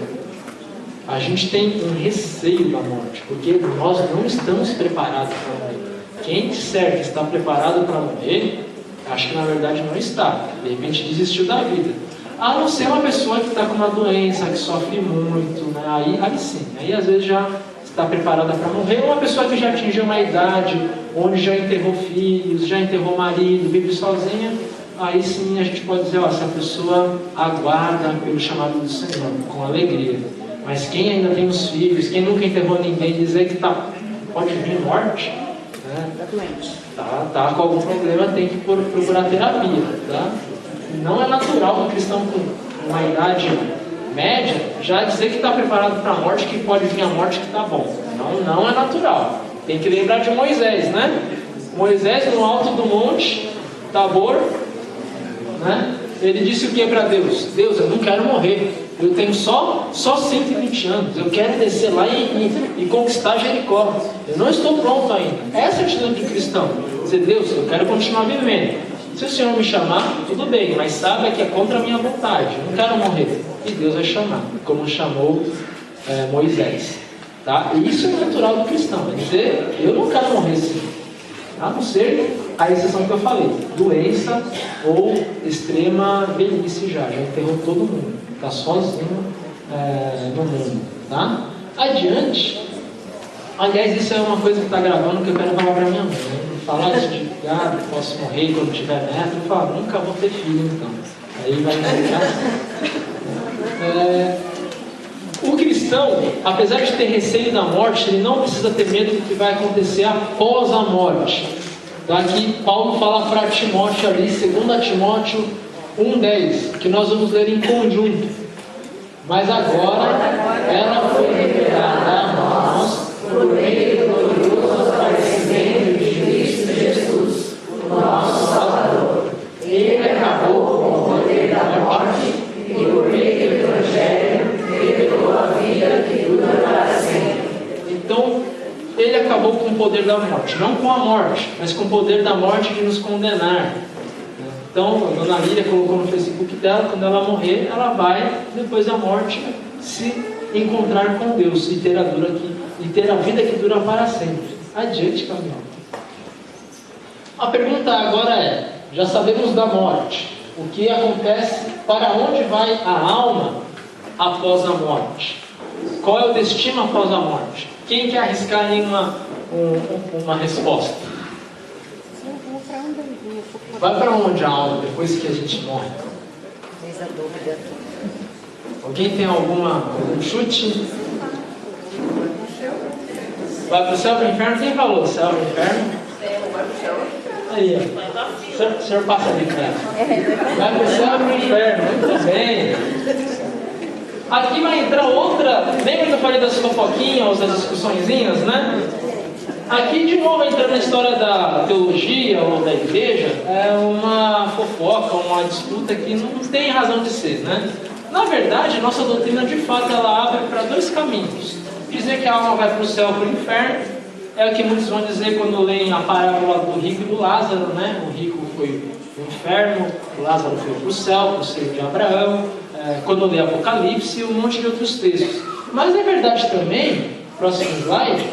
a gente tem um receio da morte, porque nós não estamos preparados para morrer. Quem disser que está preparado para morrer, acho que na verdade não está. De repente desistiu da vida. A não ser uma pessoa que está com uma doença, que sofre muito, né? Aí sim, aí às vezes já está preparada para morrer. Ou uma pessoa que já atingiu uma idade, onde já enterrou filhos, já enterrou marido, vive sozinha. Aí sim a gente pode dizer, ó, essa pessoa aguarda pelo chamado do Senhor, com alegria. Mas quem ainda tem os filhos, quem nunca enterrou ninguém, dizer que pode vir morte, né? Tá com algum problema, tem que procurar terapia, tá? Não é natural um cristão com uma idade média já dizer que está preparado para a morte, que pode vir a morte, que está bom. Não é natural. Tem que lembrar de Moisés, né? Moisés no alto do monte Tabor, né? Ele disse o que para Deus? Deus, eu não quero morrer. Eu tenho só 120 anos. Eu quero descer lá e conquistar Jericó. Eu não estou pronto ainda. Essa é a atitude do cristão. Dizer, Deus, eu quero continuar vivendo. Se o Senhor me chamar, tudo bem. Mas saiba que é contra a minha vontade. Eu não quero morrer. E Deus vai chamar. Como chamou Moisés. Tá? E isso é natural do cristão. É dizer, eu não quero morrer sim. A não ser a exceção que eu falei. Doença ou extrema velhice já enterrou todo mundo. Está sozinho no mundo. Tá? Adiante. Aliás, isso é uma coisa que está gravando que eu quero falar para minha mãe. Né? Falar isso de posso morrer quando tiver neto. Eu falo, nunca vou ter filho então. Aí vai ficar assim. O cristão, apesar de ter receio da morte, ele não precisa ter medo do que vai acontecer após a morte. Daqui Paulo fala para Timóteo ali, 2 Timóteo 1,10, que nós vamos ler em conjunto. Mas agora ela foi revelada a nós por meio do glorioso aparecimento de Cristo Jesus, o nosso Salvador. Ele acabou com o poder da morte e por meio do Evangelho revelou a vida que dura para sempre. Então, ele acabou com o poder da morte, não com a morte, mas com o poder da morte de nos condenar. Então, a dona Lília colocou no Facebook dela, quando ela morrer, ela vai, depois da morte, se encontrar com Deus e ter a vida que dura para sempre. Adiante, caminhão. A pergunta agora é, já sabemos da morte, o que acontece, para onde vai a alma após a morte? Qual é o destino após a morte? Quem quer arriscar em uma resposta? Vai para onde a alma depois que a gente morre? Alguém tem algum chute? Vai para o céu, para o inferno? Quem falou céu, para o inferno? Vai pro céu. Aí, ó. O senhor passa de cara. Vai para o céu, para o inferno. Muito bem. Aqui vai entrar outra. Lembra que eu falei das fofoquinhas, das discussõezinhas, né? Aqui de novo entrando na história da teologia ou da igreja, é uma fofoca, uma disputa que não tem razão de ser, né? Na verdade, nossa doutrina de fato ela abre para dois caminhos. Dizer que a alma vai para o céu ou para o inferno é o que muitos vão dizer quando leem a parábola do rico e do Lázaro, né? O rico foi para o inferno, o Lázaro foi para o céu, para o seio de Abraão. Quando lê Apocalipse e um monte de outros textos. Mas é verdade também, próximo slide,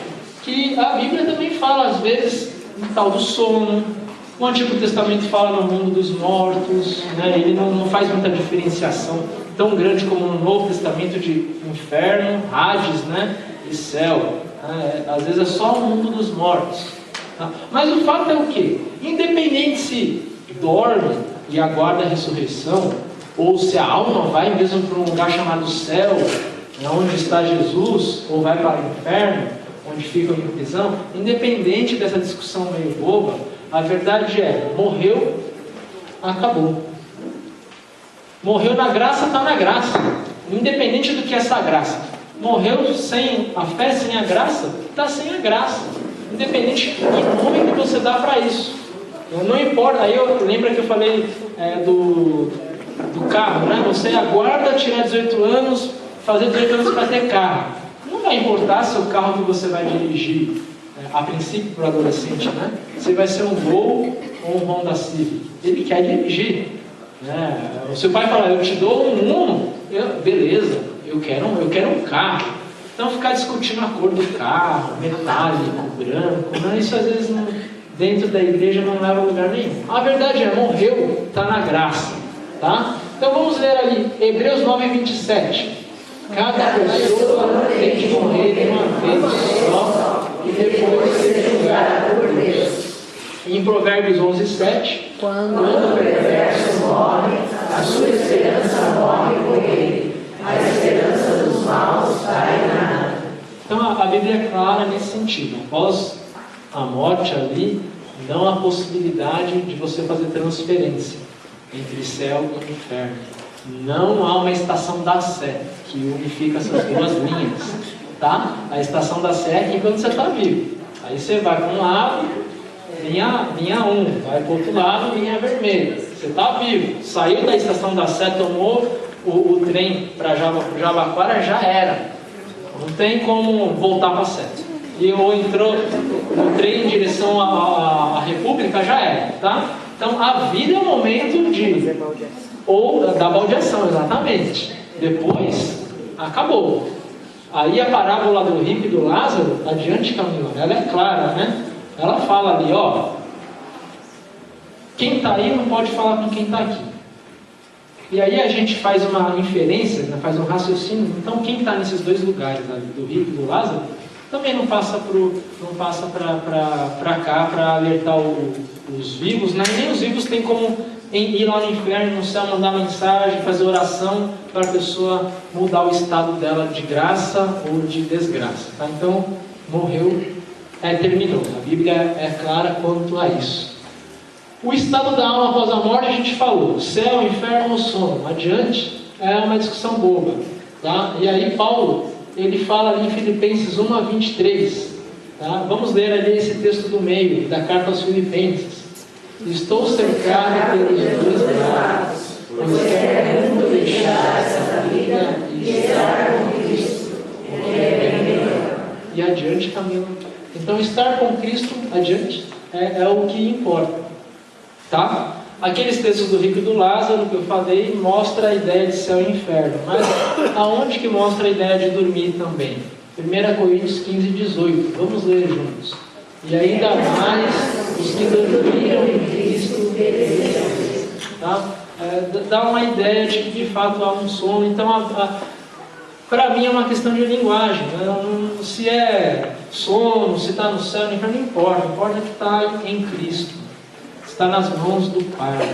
que a Bíblia também fala às vezes no tal do sono. O Antigo Testamento fala no mundo dos mortos, né? Ele não faz muita diferenciação tão grande como no Novo Testamento de inferno, Hades, né? E céu. Às vezes é só o mundo dos mortos. Tá? Mas o fato é o quê? Independente se dorme e aguarda a ressurreição, ou se a alma vai mesmo para um lugar chamado céu, onde está Jesus, ou vai para o inferno, onde fica em prisão, independente dessa discussão meio boba, a verdade é, morreu, acabou. Morreu na graça, está na graça. Independente do que é essa graça. Morreu sem a fé, sem a graça, está sem a graça. Independente do nome que você dá para isso. Não importa, aí eu lembro que eu falei do carro, né? Você aguarda tirar 18 anos, fazer 18 anos para ter carro. Não vai importar se o carro que você vai dirigir, a princípio para o adolescente, né? Se vai ser um Gol ou um Honda Civic. Ele quer dirigir. Né? O seu pai fala, eu te dou um Uno, beleza, eu quero um carro. Então ficar discutindo a cor do carro, metálico, branco, né? Isso às vezes dentro da igreja não leva a lugar nenhum. A verdade é, morreu, está na graça. Tá? Então vamos ler ali, Hebreus 9:27. Cada pessoa tem que morrer de uma vez só e depois ser julgada por Deus. Em Provérbios 11:7, quando o perverso morre, a sua esperança morre com ele, a esperança dos maus cai na nada. Então a Bíblia é clara nesse sentido. Após a morte ali, não há possibilidade de você fazer transferência entre céu e inferno. Não há uma estação da Sé que unifica essas duas linhas, tá? A estação da Sé é aqui quando você está vivo. Aí você vai para um lado, linha 1, vai para o outro lado, linha vermelha. Você está vivo, saiu da estação da Sé, tomou o trem para Jabaquara, já era. Não tem como voltar para a Sé. Ou entrou no trem em direção à República, já era, tá? Então a vida é o momento da baldeação, exatamente. Depois, acabou. Aí a parábola do rico e do Lázaro, adiante, Camila, ela é clara, né? Ela fala ali, ó, quem está aí não pode falar com quem está aqui. E aí a gente faz uma inferência, né? Faz um raciocínio. Então quem está nesses dois lugares, ali, do rico e do Lázaro, também não passa para cá para alertar os vivos, né? Nem os vivos têm como ir lá no inferno, no céu, mandar mensagem, fazer oração para a pessoa mudar o estado dela de graça ou de desgraça. Tá? Então, morreu, terminou. A Bíblia é clara quanto a isso. O estado da alma após a morte a gente falou, céu, inferno ou sono. Adiante, é uma discussão boba. Tá? E aí Paulo, ele fala ali em Filipenses 1:23. Tá? Vamos ler ali esse texto do meio, da carta aos Filipenses. Estou cercado pelos dois lados, pois quero muito deixar essa vida e estar com Cristo, porque é bem melhor. E adiante, Camila. Então, estar com Cristo, adiante, é o que importa. Tá? Aqueles textos do rico e do Lázaro que eu falei, mostra a ideia de céu e inferno. Mas aonde que mostra a ideia de dormir também? 1 Coríntios 15:18. Vamos ler juntos. E ainda mais os que dormiram em Cristo pereceram. Tá? Dá uma ideia de que de fato há um sono. Então, para mim é uma questão de linguagem. Né? Se é sono, se está no céu, no inferno, não importa. Importa que está em Cristo. Está nas mãos do Pai.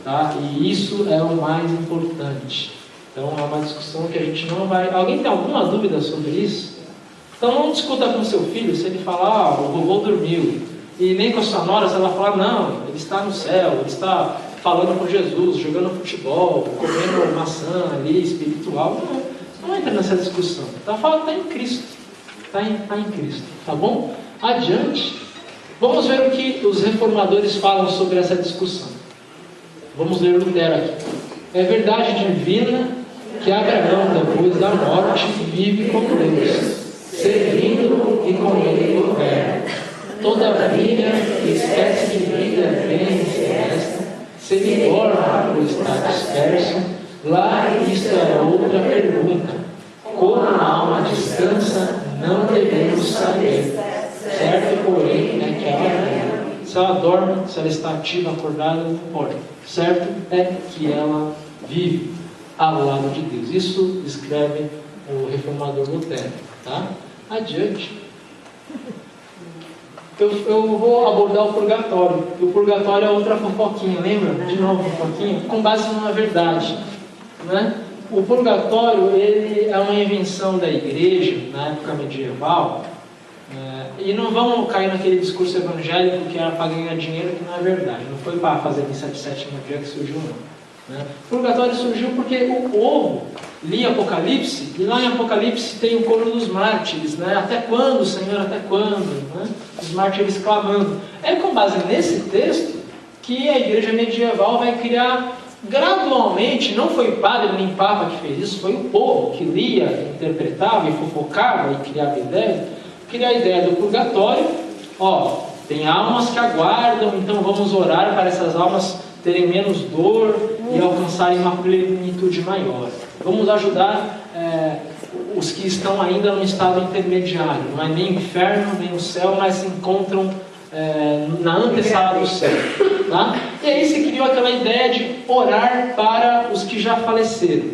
Tá? E isso é o mais importante. Então é uma discussão que a gente não vai... Alguém tem alguma dúvida sobre isso? Então não discuta com seu filho se ele falar, o vovô dormiu. E nem com a sua nora se ela falar, não, ele está no céu, ele está falando com Jesus, jogando futebol, comendo maçã ali, espiritual. Não entra nessa discussão. Está em Cristo. Está em Cristo. Tá bom? Adiante. Vamos ver o que os reformadores falam sobre essa discussão. Vamos ler Lutero aqui. É verdade divina que Abraão, depois da morte, vive com Deus, servindo e com ele governa. Todavia, que espécie de vida vem esta, se ele dorme por estar disperso, lá isto é outra pergunta. Como a alma descansa, não devemos saber. Certo, porém, é que ela, se ela dorme, se ela está ativa, acordada, não importa. Certo é que ela vive ao lado de Deus. Isso escreve o reformador Lutero. Tá? Adiante. Eu vou abordar o purgatório. O purgatório é outra fofoquinha, lembra? De novo, fofoquinha, com base numa verdade. Né? O purgatório, ele é uma invenção da igreja, na época medieval. E não vamos cair naquele discurso evangélico que era para ganhar dinheiro, que não é verdade. Não foi para fazer missa de sétimo dia que surgiu, não. Né? O purgatório surgiu porque o povo lia Apocalipse, e lá em Apocalipse tem o coro dos mártires, né? Até quando, Senhor, até quando? Né? Os mártires clamando. É com base nesse texto que a igreja medieval vai criar gradualmente, não foi padre nem papa que fez isso, foi o povo que lia, interpretava e fofocava e criava ideias, criar a ideia do purgatório. Ó, tem almas que aguardam, então vamos orar para essas almas terem menos dor e alcançarem uma plenitude maior. Vamos ajudar os que estão ainda no estado intermediário. Não é nem o inferno, nem o céu, mas se encontram na antessala do céu. Tá? E aí se criou aquela ideia de orar para os que já faleceram.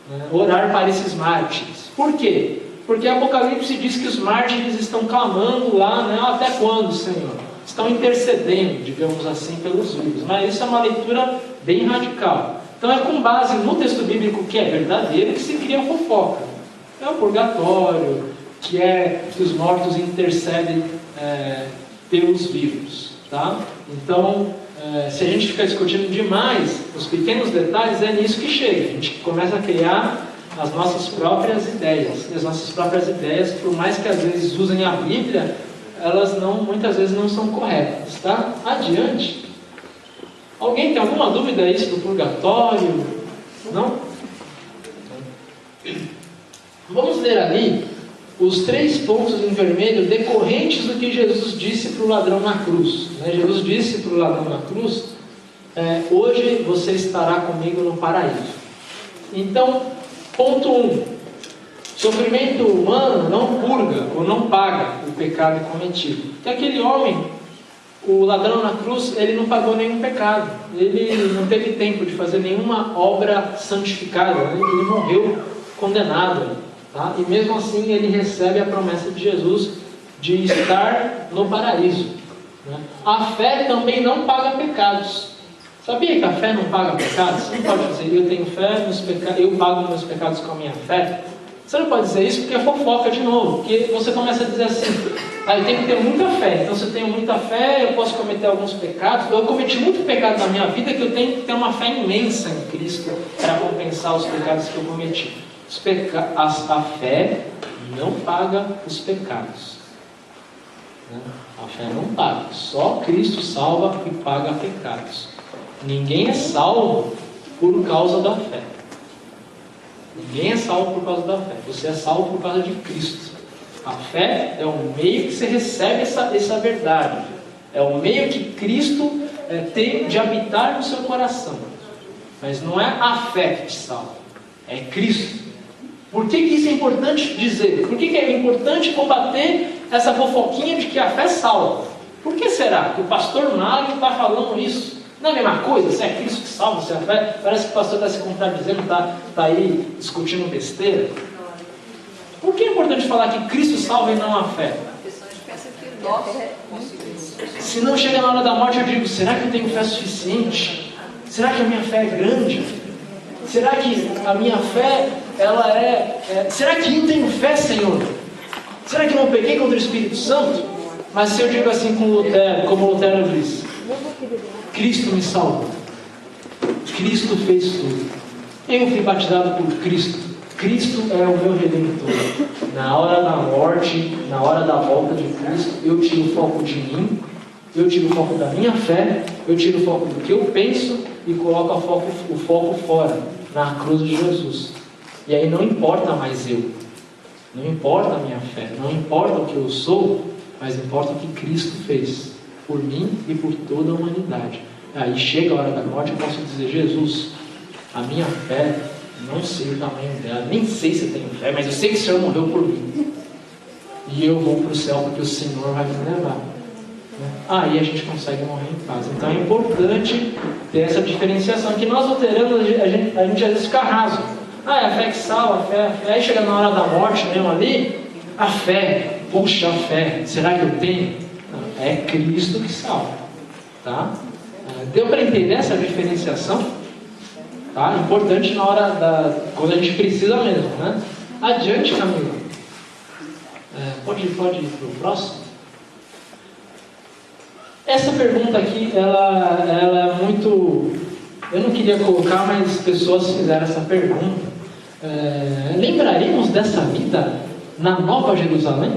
Né? Orar para esses mártires. Por quê? Porque Apocalipse diz que os mártires estão clamando lá, né? Até quando, Senhor? Estão intercedendo, digamos assim, pelos vivos. Mas isso é uma leitura bem radical. Então é com base no texto bíblico que é verdadeiro que se cria a fofoca. É o purgatório, que os mortos intercedem pelos vivos. Tá? Então, se a gente ficar discutindo demais os pequenos detalhes, é nisso que chega. A gente começa a criar as nossas próprias ideias. E as nossas próprias ideias, por mais que às vezes usem a Bíblia, elas muitas vezes não são corretas. Tá? Adiante. Alguém tem alguma dúvida aí do purgatório? Não? Vamos ler ali os 3 pontos em vermelho decorrentes do que Jesus disse para o ladrão na cruz. Jesus disse para o ladrão na cruz, hoje você estará comigo no paraíso. Então, ponto 1. Sofrimento humano não purga ou não paga o pecado cometido. Porque aquele homem, o ladrão na cruz, ele não pagou nenhum pecado. Ele não teve tempo de fazer nenhuma obra santificada. Ele morreu condenado. Tá? E mesmo assim ele recebe a promessa de Jesus de estar no paraíso. Né? A fé também não paga pecados. Sabia que a fé não paga pecados? Você não pode dizer, eu tenho fé, eu pago meus pecados com a minha fé. Você não pode dizer isso porque é fofoca de novo. Porque você começa a dizer assim, eu tenho que ter muita fé. Então se eu tenho muita fé, eu posso cometer alguns pecados. Eu cometi muito pecado na minha vida que eu tenho que ter uma fé imensa em Cristo para compensar os pecados que eu cometi. A fé não paga os pecados. A fé não paga. Só Cristo salva e paga pecados. Ninguém é salvo por causa da fé. Ninguém é salvo por causa da fé. Você é salvo por causa de Cristo. A fé é o meio que você recebe essa verdade. É o meio que Cristo tem de habitar no seu coração. Mas não é a fé que te salva. É Cristo. Por que isso é importante dizer? Por que é importante combater essa fofoquinha de que a fé salva? Por que será que o pastor Mário está falando isso? Não é a mesma coisa? Se é Cristo que salva, se é a fé? Parece que o pastor está se contradizendo, está aí discutindo besteira. Por que é importante falar que Cristo salva e não a fé? Se não chega na hora da morte, eu digo, será que eu tenho fé suficiente? Será que a minha fé é grande? Será que a minha fé, será que eu tenho fé, Senhor? Será que eu não peguei contra o Espírito Santo? Mas se eu digo assim como Lutero diz, Cristo me salvou. Cristo fez tudo. Eu fui batizado por Cristo. Cristo é o meu Redentor. Na hora da morte, na hora da volta de Cristo, eu tiro o foco de mim, eu tiro o foco da minha fé, eu tiro o foco do que eu penso e coloco o foco fora, na cruz de Jesus. E aí não importa mais eu, não importa a minha fé, não importa o que eu sou, mas importa o que Cristo fez por mim e por toda a humanidade. Aí chega a hora da morte, eu posso dizer, Jesus, a minha fé, não sei o tamanho dela, nem sei se eu tenho fé, mas eu sei que o Senhor morreu por mim. E eu vou para o céu porque o Senhor vai me levar. Aí a gente consegue morrer em paz. Então é importante ter essa diferenciação, que nós luteranos, a gente às vezes fica raso. É a fé que salva, a fé. Aí chega na hora da morte mesmo ali, a fé, puxa a fé, será que eu tenho? Não, é Cristo que salva. Tá? Deu para entender essa diferenciação? Tá? Importante na hora quando a gente precisa mesmo, né? Adiante, Camila. Pode ir para o próximo. Essa pergunta aqui, ela é muito... Eu não queria colocar, mas pessoas fizeram essa pergunta. Lembraremos dessa vida na Nova Jerusalém?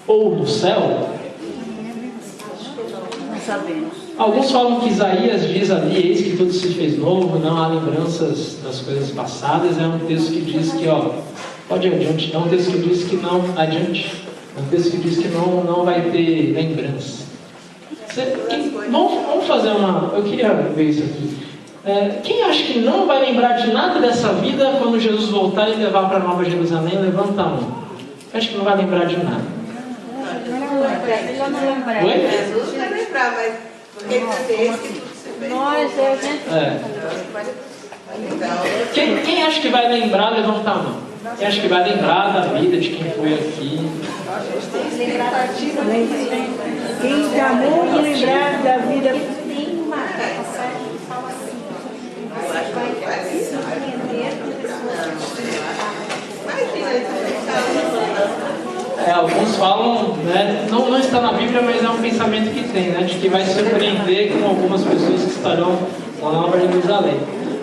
Ou no céu? Não sabemos. Alguns falam que Isaías diz ali, eis que tudo se fez novo, não há lembranças das coisas passadas. É um texto que diz que, pode ir adiante. É um texto que diz que não, adiante. É um texto que diz que não vai ter lembrança. Vamos fazer uma... Eu queria ver isso aqui. Quem acha que não vai lembrar de nada dessa vida quando Jesus voltar e levar para Nova Jerusalém? Levanta a mão. Quem acha que não vai lembrar de nada? Oi? Jesus vai lembrar, mas porque ele vai ter esse que tudo se fez. Quem acha que vai lembrar, levanta a mão. Quem acha que vai lembrar da vida de quem foi aqui? Quem amou e lembrar da vida. Alguns falam, né, não está na Bíblia, mas é um pensamento que tem, né, de que vai surpreender com algumas pessoas que estarão lá na Nova Jerusalém.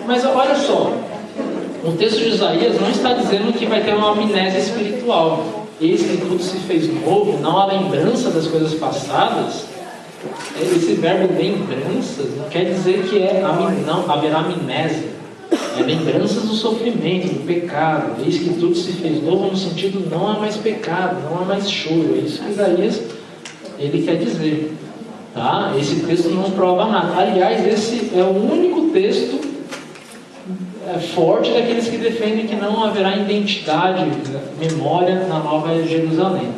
Mas olha só, o texto de Isaías não está dizendo que vai ter uma amnésia espiritual. Eis que tudo se fez novo, não há lembrança das coisas passadas. Esse verbo lembranças não quer dizer que não haverá amnésia. É lembranças do sofrimento, do pecado. Eis que tudo se fez novo no sentido não há mais pecado, não há mais choro. É isso que Isaías ele quer dizer. Tá? Esse texto não prova nada. Aliás, esse é o único texto forte daqueles que defendem que não haverá identidade, memória na Nova Jerusalém.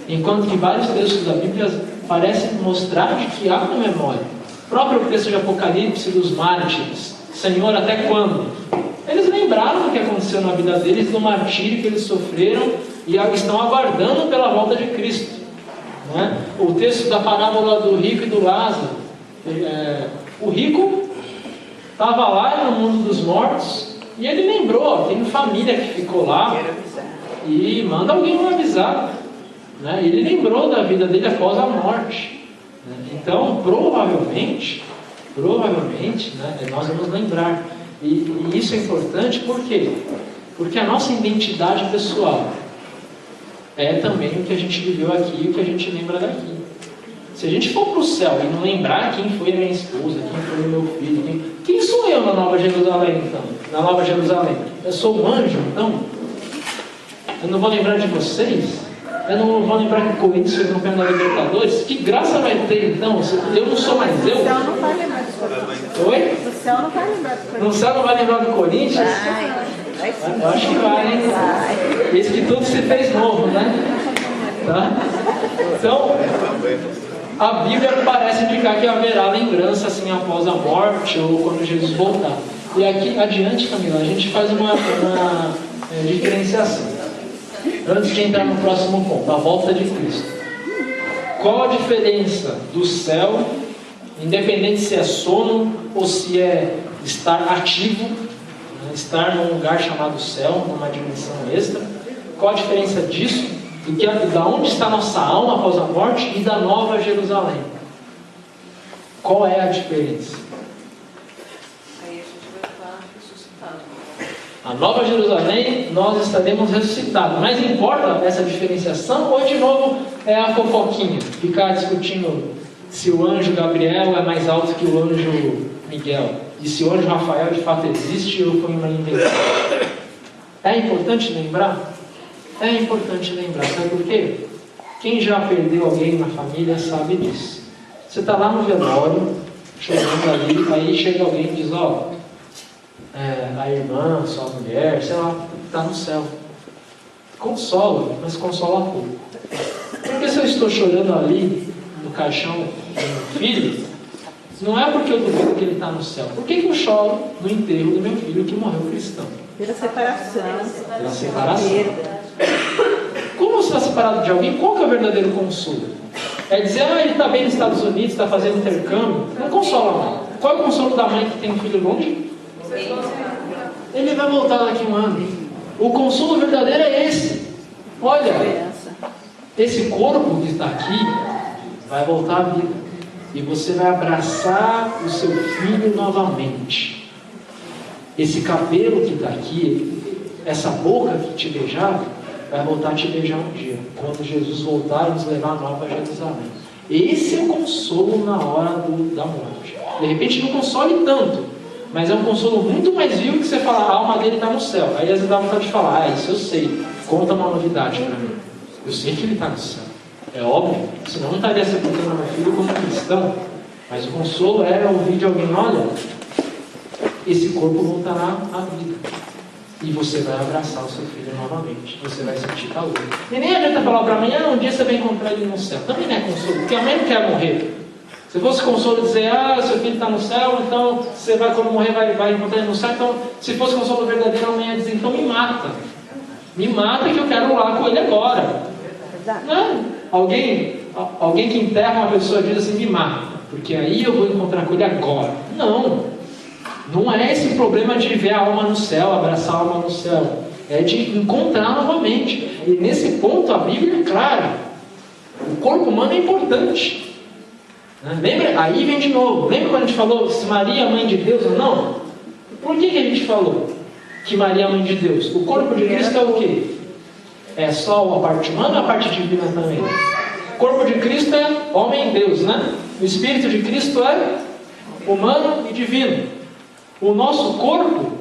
Enquanto que vários textos da Bíblia parecem mostrar de que há uma memória. O próprio texto de Apocalipse dos mártires. Senhor, até quando? Eles lembraram do que aconteceu na vida deles, do martírio que eles sofreram e estão aguardando pela volta de Cristo. Né? O texto da parábola do rico e do Lázaro. O rico estava lá no mundo dos mortos e ele lembrou, tem família que ficou lá e manda alguém lá avisar. Né? Ele lembrou da vida dele após a morte. Né? Então, provavelmente, né, nós vamos lembrar. E isso é importante por quê? Porque a nossa identidade pessoal é também o que a gente viveu aqui e o que a gente lembra daqui. Se a gente for para o céu e não lembrar quem foi a minha esposa, quem foi o meu filho, quem sou eu na Nova Jerusalém, então? Na Nova Jerusalém? Eu sou um anjo, então? Eu não vou lembrar de vocês? Eu não vou lembrar que o Corinthians fez no campeonato da Libertadores? Que graça vai ter, então? Eu não sou mais eu? O céu não vai lembrar do Corinthians. Oi? O céu não vai lembrar do Corinthians. No céu não vai lembrar do Corinthians? Eu acho que vai, hein? Esse que tudo se fez novo, né? Tá? Então, a Bíblia parece indicar que haverá lembrança assim após a morte ou quando Jesus voltar. E aqui adiante, Camila, a gente faz uma diferenciação. Antes de entrar no próximo ponto, a volta de Cristo. Qual a diferença do céu, independente se é sono ou se é estar ativo, né, estar num lugar chamado céu, numa dimensão extra? Qual a diferença disso? Da onde está nossa alma após a morte e da Nova Jerusalém? Qual é a diferença? Aí a gente vai estar ressuscitado. A Nova Jerusalém, nós estaremos ressuscitados. Mas importa essa diferenciação ou de novo é a fofoquinha? Ficar discutindo se o anjo Gabriel é mais alto que o anjo Miguel. E se o anjo Rafael de fato existe ou foi uma invenção. É importante lembrar? É importante lembrar. Sabe por quê? Quem já perdeu alguém na família sabe disso. Você está lá no velório, chorando ali, aí chega alguém e diz, a irmã, sua mulher, sei lá, está no céu. Consola, mas consola pouco. Porque se eu estou chorando ali, no caixão do meu filho, não é porque eu duvido que ele está no céu. Por que eu choro no enterro do meu filho que morreu cristão? Pela separação. Pela separação. Como você está separado de alguém, qual que é o verdadeiro consolo? É dizer, ele está bem nos Estados Unidos, está fazendo intercâmbio. Não consola a mãe. Qual é o consolo da mãe que tem um filho longe? Ele vai voltar daqui a um ano. O consolo verdadeiro é esse. Olha, esse corpo que está aqui vai voltar à vida. E você vai abraçar o seu filho novamente. Esse cabelo que está aqui, essa boca que te beijava, vai voltar a te beijar um dia. Quando Jesus voltar e nos levar a Nova Jerusalém. Esse é o consolo na hora da morte. De repente não console tanto, mas é um consolo muito mais vivo que você falar, a alma dele está no céu. Aí às vezes dá vontade de falar, isso eu sei, conta uma novidade para mim. Eu sei que ele está no céu. É óbvio, senão não estaria sepultando meu filho como cristão. Mas o consolo é ouvir de alguém, olha, esse corpo voltará à vida. E você vai abraçar o seu filho novamente. Você vai sentir calor. E nem adianta falar para amanhã, um dia você vai encontrar ele no céu. Também não é consolo, porque a mãe não quer morrer. Se fosse consolo dizer, seu filho está no céu, então você vai, quando morrer, vai encontrar ele no céu. Então, se fosse consolo verdadeiro, a mãe ia dizer, então me mata. Me mata que eu quero ir lá com ele agora. Não. Alguém que enterra uma pessoa diz assim, me mata, porque aí eu vou encontrar com ele agora. Não é esse problema de ver a alma no céu, abraçar a alma no céu. É de encontrar novamente. E nesse ponto a Bíblia é clara. O corpo humano é importante. Lembra? Aí vem de novo. Lembra quando a gente falou se Maria é mãe de Deus ou não? Por que a gente falou que Maria é mãe de Deus? O corpo de Cristo é o quê? É só a parte humana ou a parte divina também? O corpo de Cristo é homem e Deus, né? O Espírito de Cristo é humano e divino. O nosso corpo,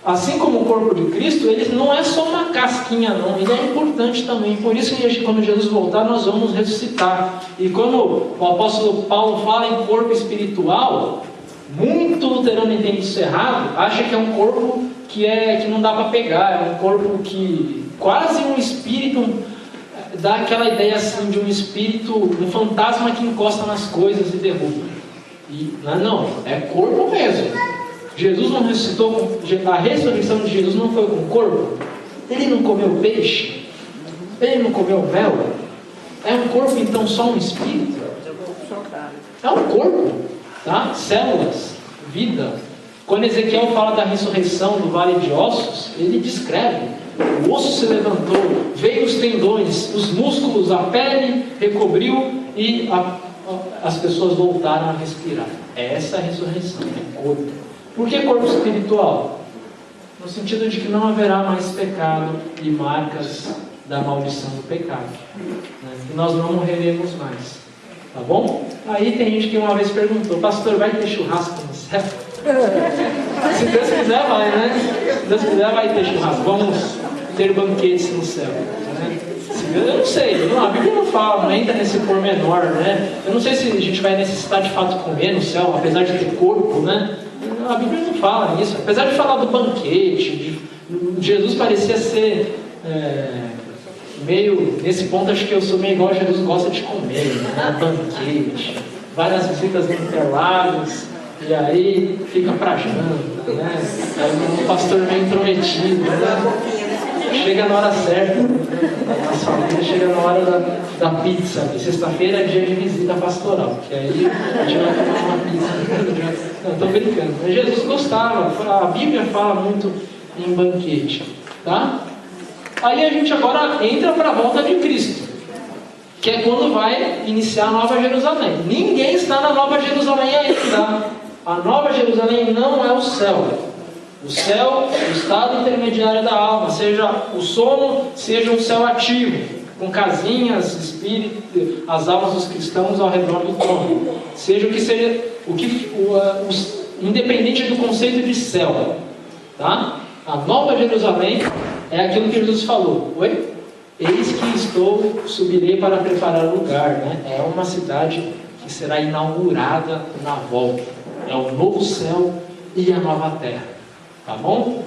assim como o corpo de Cristo, ele não é só uma casquinha não, ele é importante também. Por isso que quando Jesus voltar, nós vamos ressuscitar. E quando o apóstolo Paulo fala em corpo espiritual, muito luterano entende isso errado, acha que é um corpo que não dá para pegar, é um corpo que quase um espírito, dá aquela ideia assim de um espírito, um fantasma que encosta nas coisas e derruba. E não, é corpo mesmo. Jesus não ressuscitou, a ressurreição de Jesus não foi com o corpo. Ele não comeu peixe, ele não comeu mel. É um corpo, então, só um espírito? É um corpo, tá? Células, vida. Quando Ezequiel fala da ressurreição do vale de ossos, ele descreve: o osso se levantou, veio os tendões, os músculos, a pele recobriu e as pessoas voltaram a respirar. Essa é a ressurreição, é corpo. Por que corpo espiritual? No sentido de que não haverá mais pecado e marcas da maldição do pecado. E nós não morreremos mais. Tá bom? Aí tem gente que uma vez perguntou: pastor, vai ter churrasco no céu? Se Deus quiser, vai, né? Se Deus quiser, vai ter churrasco. Vamos ter banquetes no céu. Né? Eu não sei, a Bíblia não fala, não entra nesse pormenor, né? Eu não sei se a gente vai necessitar de fato comer no céu, apesar de ter corpo, né? A Bíblia não fala nisso. Apesar de falar do banquete, Jesus parecia ser meio, nesse ponto acho que eu sou meio igual Jesus gosta de comer, né? Banquete, várias visitas em Interlagos, e aí fica pra janta, né? Aí o pastor meio intrometido, né? Chega na hora certa, a família chega na hora da pizza. Sexta-feira é dia de visita pastoral, que aí a gente vai comer uma pizza. Não, estou brincando. Mas Jesus gostava, a Bíblia fala muito em banquete, tá? Aí a gente agora entra para a volta de Cristo, que é quando vai iniciar a Nova Jerusalém. Ninguém está na Nova Jerusalém ainda. A Nova Jerusalém não é o céu. O céu, o estado intermediário da alma, seja o sono, seja um céu ativo, com casinhas, espírito, as almas dos cristãos ao redor do trono. Seja o que seja, independente do conceito de céu, tá? A Nova Jerusalém é aquilo que Jesus falou. Oi? Eis que subirei para preparar lugar, né? É uma cidade que será inaugurada na volta. É o novo céu e a nova terra. Tá bom?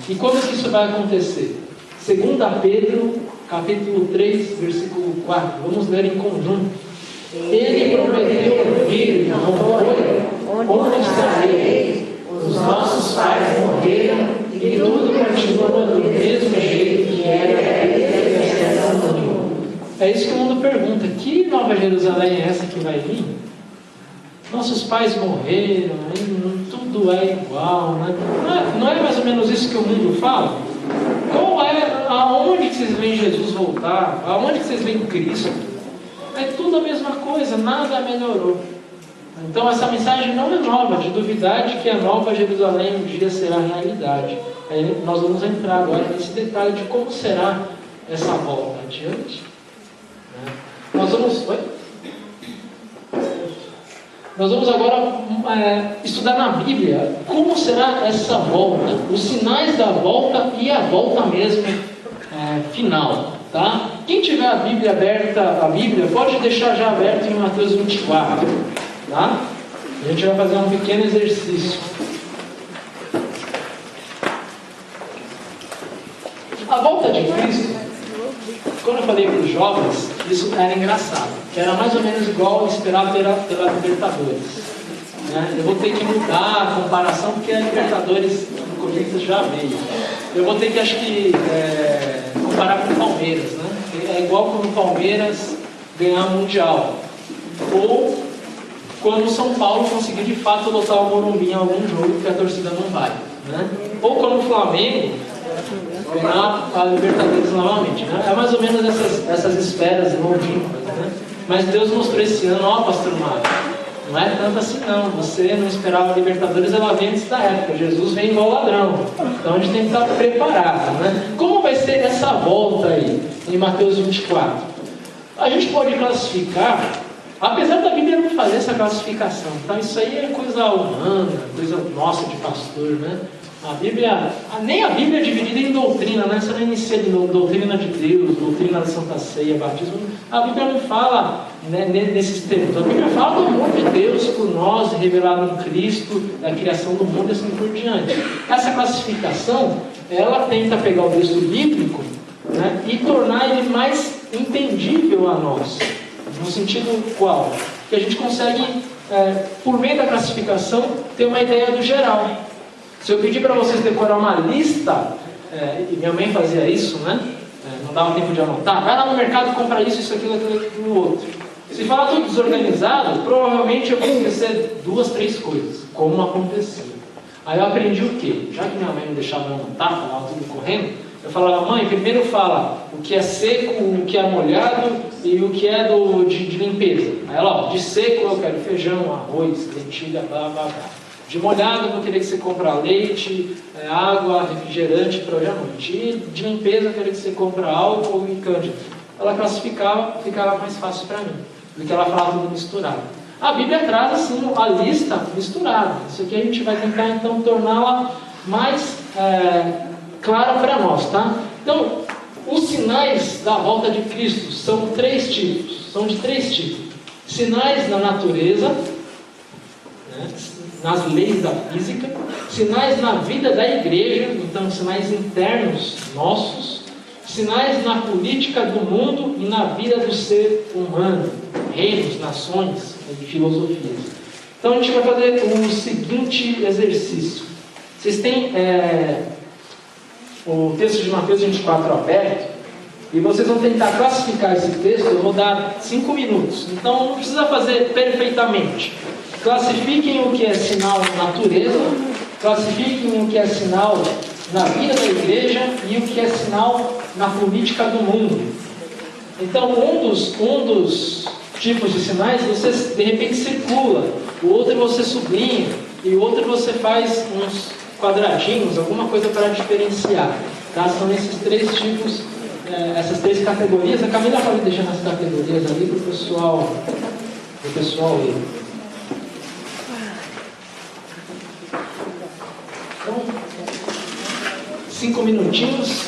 E quando que isso vai acontecer? 2 Pedro, capítulo 3, versículo 4. Vamos ler em conjunto. Ele prometeu vir, não foi? Onde estarei? Os nossos pais morreram e tudo continua do mesmo jeito que era desde a criação do mundo. É isso que o mundo pergunta. Que Nova Jerusalém é essa que vai vir? Nossos pais morreram, tudo é igual, né? Não é mais ou menos isso que o mundo fala? Aonde que vocês veem Jesus voltar? Aonde que vocês veem Cristo? É tudo a mesma coisa, nada melhorou. Então essa mensagem não é nova, de duvidar de que a Nova Jerusalém um dia será realidade. Aí nós vamos entrar agora nesse detalhe de como será essa volta adiante. Nós vamos agora estudar na Bíblia como será essa volta, os sinais da volta e a volta mesmo final, tá? Quem tiver a Bíblia aberta, pode deixar já aberto em Mateus 24, tá? A gente vai fazer um pequeno exercício. jovens, isso era engraçado, que era mais ou menos igual esperar pela Libertadores. Né? Eu vou ter que mudar a comparação, porque a Libertadores do Corinthians já veio. Eu vou ter que, acho que, comparar com o Palmeiras. Né? É igual quando o Palmeiras ganhar Mundial. Ou quando o São Paulo conseguir de fato lotar o Morumbi em algum jogo que a torcida não vai. Né? Ou quando o Flamengo ganhar a Libertadores novamente. Né? É mais ou menos essas esferas longínquas. Né? Mas Deus mostrou esse ano, ó, pastor Mário, não é tanto assim não. Você não esperava a Libertadores, ela vem antes da época. Jesus vem igual ladrão. Então a gente tem que estar preparado. Né? Como vai ser essa volta aí, em Mateus 24? A gente pode classificar, apesar da Bíblia não fazer essa classificação, tá? Isso aí é coisa humana, coisa nossa de pastor, né? A Bíblia, nem a Bíblia é dividida em doutrina, né? Você não inicia de novo, doutrina de Deus, doutrina da Santa Ceia, batismo. A Bíblia não fala, né, nesses termos. A Bíblia fala do amor de Deus por nós, revelado em Cristo, da criação do mundo e assim por diante. Essa classificação, ela tenta pegar o texto bíblico, né, e tornar ele mais entendível a nós. No sentido qual? Que a gente consegue, por meio da classificação, ter uma ideia do geral. Se eu pedir para vocês decorar uma lista, e minha mãe fazia isso, né? Não dava tempo de anotar, vai lá no mercado e compra isso, aquilo, outro. Se falar tudo desorganizado, provavelmente eu vou esquecer 2, 3 coisas, como acontecia. Aí eu aprendi o quê? Já que minha mãe não deixava eu anotar, falava tudo correndo, eu falava, mãe, primeiro fala o que é seco, o que é molhado e o que é de limpeza. Aí ela, ó, de seco eu quero feijão, arroz, lentilha, blá, blá, blá. De molhado eu vou querer que você compre leite, água, refrigerante para hoje à noite. E de limpeza eu quero que você compre álcool e cândida. Ela classificava, ficava mais fácil para mim, do que ela falava tudo misturado. A Bíblia traz assim a lista misturada. Isso aqui a gente vai tentar então torná-la mais clara para nós, tá? Então, os sinais da volta de Cristo são de 3 tipos. Sinais na natureza, né? Nas leis da física, sinais na vida da igreja, então sinais internos nossos, sinais na política do mundo e na vida do ser humano, reinos, nações e filosofias. Então a gente vai fazer o seguinte exercício. Vocês têm o texto de Mateus 24 aberto, e vocês vão tentar classificar esse texto. Eu vou dar 5 minutos, então não precisa fazer perfeitamente. Classifiquem o que é sinal na natureza, classifiquem o que é sinal na vida da igreja e o que é sinal na política do mundo. Então, um dos tipos de sinais você de repente circula, o outro você sublinha e o outro você faz uns quadradinhos, alguma coisa para diferenciar. Tá? São esses 3 tipos, essas 3 categorias. A Camila pode deixar as categorias ali para o pessoal ler. Então, 5 minutinhos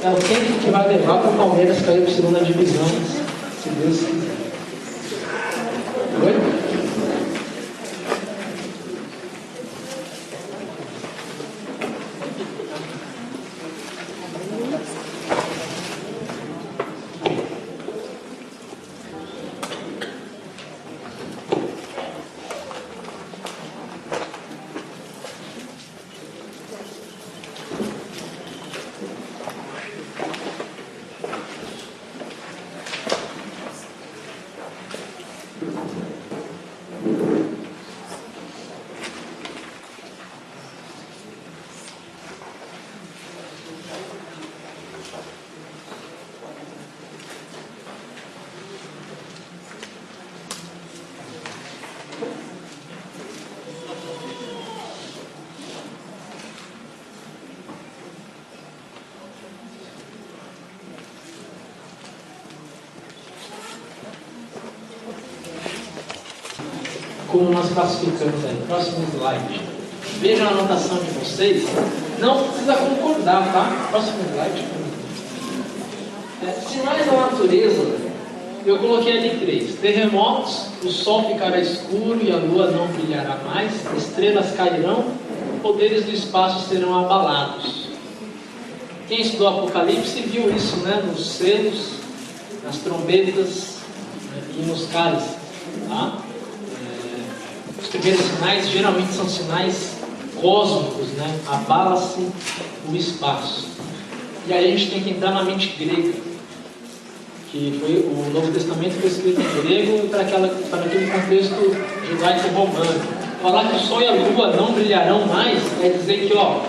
é o tempo que vai levar para o Palmeiras cair para a segunda divisão, se Deus quiser. Oi? Como nós classificamos aí. Próximo slide. Vejam a anotação de vocês. Não precisa concordar, tá? Próximo slide. Sinais da natureza, eu coloquei ali 3. Terremotos, o sol ficará escuro e a lua não brilhará mais, estrelas cairão, poderes do espaço serão abalados. Quem estudou Apocalipse viu isso, né? Nos selos, nas trombetas, né, e nos cálices. Tá? Os primeiros sinais geralmente são sinais cósmicos, né? Abala-se o espaço. E aí a gente tem que entrar na mente grega, que foi, o Novo Testamento foi escrito em grego para aquele contexto judaico-romano. Falar que o sol e a lua não brilharão mais é dizer que, ó,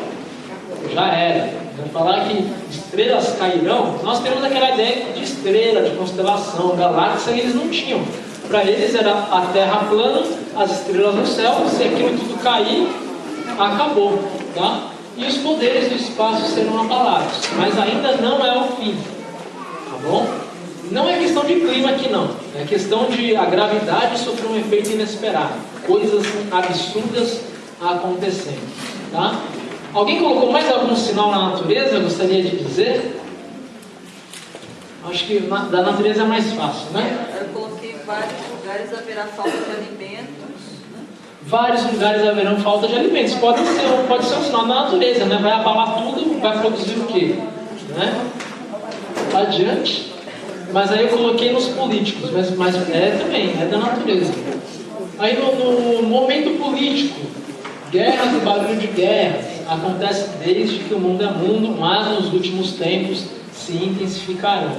já era. Falar que estrelas cairão, nós temos aquela ideia de estrela, de constelação, galáxia, e eles não tinham. Para eles era a terra plana, as estrelas no céu, se aquilo tudo cair, acabou, tá? E os poderes do espaço serão abalados, mas ainda não é o fim, tá bom? Não é questão de clima aqui não, é questão de a gravidade sofrer um efeito inesperado, coisas absurdas acontecendo, tá? Alguém colocou mais algum sinal na natureza, eu gostaria de dizer? Acho que da natureza é mais fácil, né? Eu coloquei vários lugares haverá falta de alimentos. Né? Vários lugares haverão falta de alimentos. Pode ser um sinal da natureza, né? Vai abalar tudo, vai produzir o quê? Né? Adiante. Mas aí eu coloquei nos políticos, mas também, é da natureza. Aí no momento político, guerras e barulho de guerras, acontece desde que o mundo é mundo, mas nos últimos tempos se intensificarão.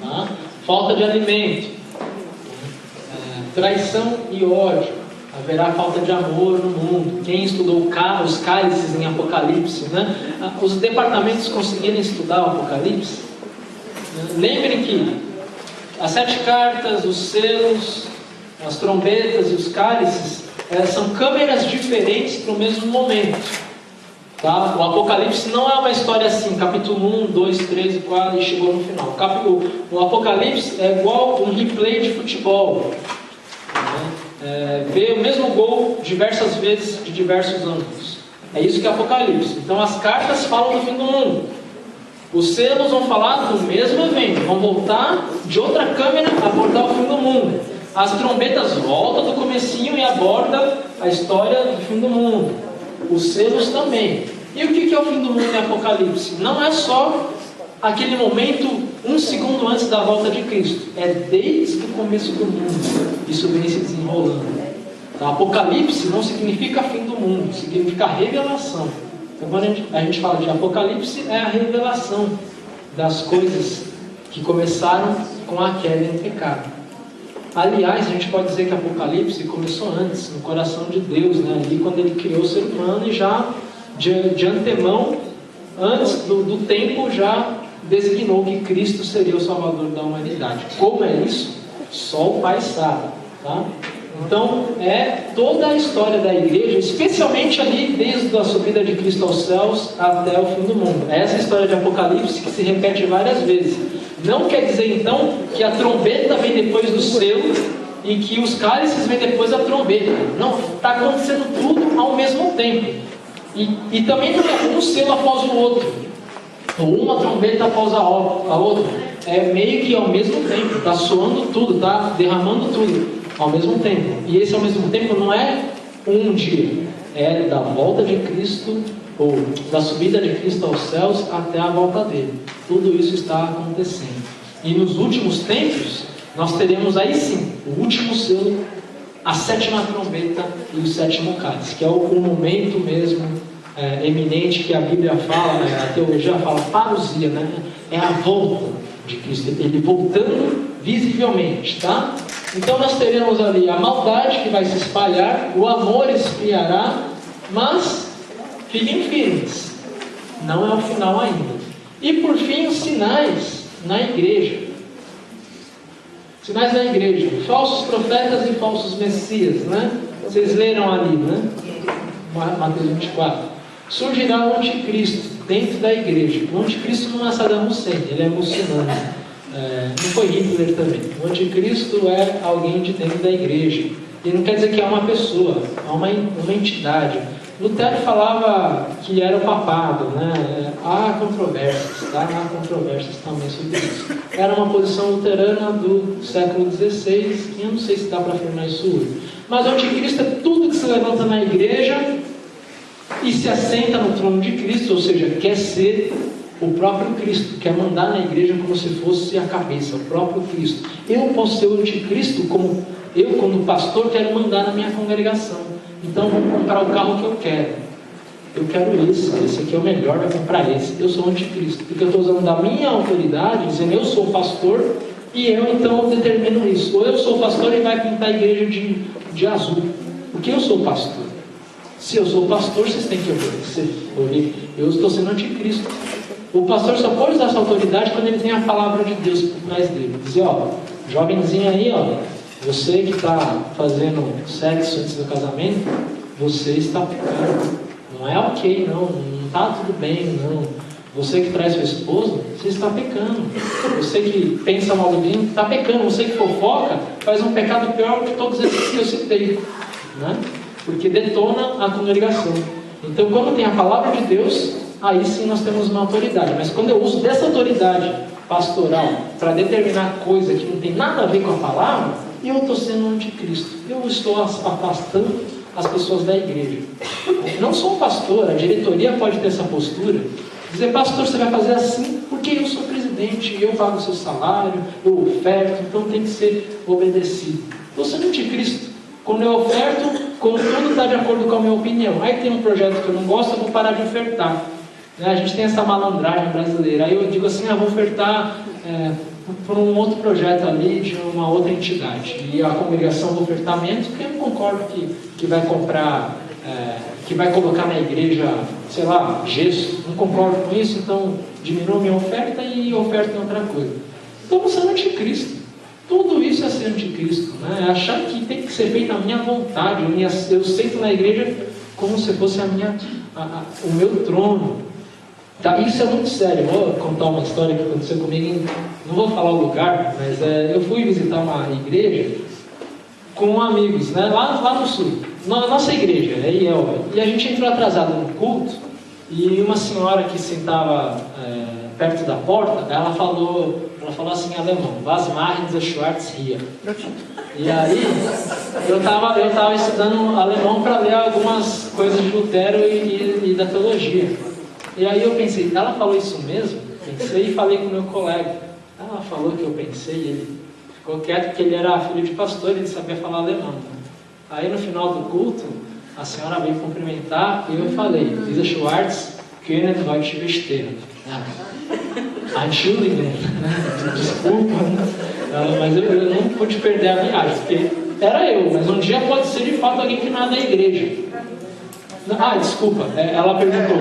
Tá? Falta de alimento, traição e ódio, haverá falta de amor no mundo. Quem estudou os cálices em Apocalipse, né? Os departamentos conseguiram estudar o Apocalipse? Lembrem que as 7 cartas, os selos, as trombetas e os cálices são câmeras diferentes para o mesmo momento. Tá? O Apocalipse não é uma história assim, capítulo 1, 2, 3 e 4 e chegou no final. O Apocalipse é igual um replay de futebol. Vê o mesmo gol diversas vezes de diversos ângulos. É isso que é Apocalipse. Então as cartas falam do fim do mundo. Os selos vão falar do mesmo evento, vão voltar de outra câmera a abordar o fim do mundo. As trombetas voltam do comecinho e abordam a história do fim do mundo. Os selos também. E o que é o fim do mundo em Apocalipse? Não é só aquele momento, 1 segundo antes da volta de Cristo. É desde o começo do mundo. Isso vem se desenrolando. Então, Apocalipse não significa fim do mundo, significa revelação. Então, quando a gente fala de Apocalipse, é a revelação das coisas que começaram com a queda em pecado. Aliás, a gente pode dizer que Apocalipse começou antes, no coração de Deus, né? Ali quando Ele criou o ser humano e já de antemão, antes do tempo, já designou que Cristo seria o Salvador da humanidade. Como é isso? Só o Pai sabe, tá? Então, é toda a história da igreja, especialmente ali desde a subida de Cristo aos céus até o fim do mundo. É essa história de Apocalipse que se repete várias vezes. Não quer dizer então que a trombeta vem depois do selo e que os cálices vêm depois da trombeta. Não, está acontecendo tudo ao mesmo tempo. E também não é um selo após o outro, ou uma trombeta após a outra. É meio que ao mesmo tempo, está soando tudo, está derramando tudo ao mesmo tempo. E esse ao mesmo tempo não é um dia, é da volta de Cristo, ou da subida de Cristo aos céus até a volta dele. Tudo isso está acontecendo. E nos últimos tempos, nós teremos aí sim o último selo, a 7ª trombeta e o 7º cálice, que é o momento mesmo eminente que a Bíblia fala, a teologia fala, parousia, né? É a volta de Cristo, ele voltando visivelmente, tá? Então nós teremos ali a maldade que vai se espalhar, o amor esfriará, mas fiquem firmes, não é o final ainda. E por fim, os sinais na igreja. Sinais na igreja, falsos profetas e falsos messias, né? Vocês leram ali, né? Mateus 24. Surgirá o anticristo dentro da igreja. O anticristo não é Saddam Hussein, ele é muçulmano. Não foi Hitler também. O anticristo é alguém de dentro da igreja. E não quer dizer que é uma pessoa, é uma entidade. Lutero falava que era o papado, né? Há controvérsias, tá? Há controvérsias também sobre isso. Era uma posição luterana do século XVI, e eu não sei se dá para afirmar isso hoje. Mas o anticristo é tudo que se levanta na igreja e se assenta no trono de Cristo, ou seja, quer ser O próprio Cristo quer mandar na igreja como se fosse a cabeça, o próprio Cristo. Eu posso ser o anticristo como eu, como pastor, quero mandar na minha congregação. Então, vou comprar o carro que eu quero. Eu quero esse aqui é o melhor, vai comprar esse. Eu sou o anticristo, porque eu estou usando da minha autoridade, dizendo eu sou pastor, e eu então determino isso. Ou eu sou pastor e vai pintar a igreja de azul, porque eu sou pastor. Se eu sou pastor, vocês têm que obedecer. Eu estou sendo anticristo. O pastor só pode usar essa autoridade quando ele tem a palavra de Deus por trás dele. Dizer, jovenzinho aí, você que está fazendo sexo antes do casamento, você está pecando. Não é ok, não está tudo bem, não. Você que traz sua esposa, você está pecando. Você que pensa mal do vinho, está pecando. Você que fofoca, faz um pecado pior que todos esses que eu citei, né? Porque detona a congregação. Então, quando tem a palavra de Deus, aí sim nós temos uma autoridade. Mas quando eu uso dessa autoridade pastoral para determinar coisa que não tem nada a ver com a palavra, eu estou sendo um anticristo. Eu estou afastando as pessoas da igreja. Não sou um pastor, a diretoria pode ter essa postura. Dizer, pastor, você vai fazer assim porque eu sou presidente, eu pago o seu salário, eu oferto, então tem que ser obedecido. Estou sendo anticristo. Quando eu oferto, quando tudo está de acordo com a minha opinião. Aí tem um projeto que eu não gosto, eu vou parar de ofertar. A gente tem essa malandragem brasileira. Aí eu digo assim, vou ofertar por um outro projeto ali de uma outra entidade. E a congregação vai ofertar menos, porque eu não concordo que vai comprar, que vai colocar na igreja, sei lá, gesso. Não concordo com isso, então diminuo minha oferta e oferto em outra coisa. Então você é anticristo. Tudo isso é ser anticristo, né? É achar que tem que ser feito a minha vontade. Eu sento na igreja como se fosse o meu trono. Tá? Isso é muito sério. Vou contar uma história que aconteceu comigo. Não vou falar o lugar, mas eu fui visitar uma igreja com amigos, né? lá no sul. Na nossa igreja, e a gente entrou atrasado no culto, e uma senhora que sentava perto da porta, ela falou assim em alemão, Was machen Sie schwarz hier? E aí, eu estava estudando alemão para ler algumas coisas de Lutero e da teologia. E aí eu pensei, ela falou isso mesmo? Pensei e falei com o meu colega. Ela falou que eu pensei, ele ficou quieto porque ele era filho de pastor e ele sabia falar alemão. Aí no final do culto, a senhora veio cumprimentar e eu falei, Lisa Schwartz, können Deutsch bestehen. Entschuldigung, desculpa, mas eu não pude perder a viagem, porque era eu, mas um dia pode ser de fato alguém que não é da igreja. Desculpa, ela perguntou.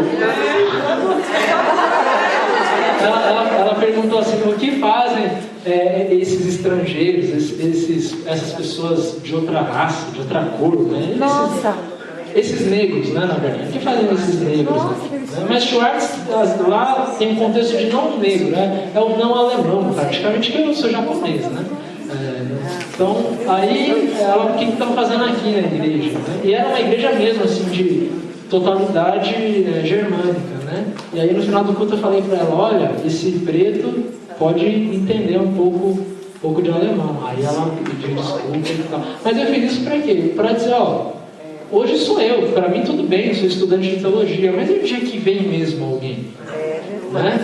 Ela perguntou assim, o que fazem esses estrangeiros, essas pessoas de outra raça, de outra cor, né? Esses negros, né, na verdade. O que fazem esses negros? Né? Mas Schwartz, lá tem um contexto de não negro, né? É o não alemão, praticamente, que eu sou japonês, né? Então, aí, ela, o que estão fazendo aqui na igreja? Né? E era uma igreja mesmo, assim, de totalidade germânica, né? E aí, no final do culto, eu falei para ela, olha, esse preto pode entender um pouco de alemão. Aí ela pediu desculpa e tal. Mas eu fiz isso para quê? Para dizer, hoje sou eu, para mim tudo bem, eu sou estudante de teologia, mas e o dia que vem mesmo alguém? Né?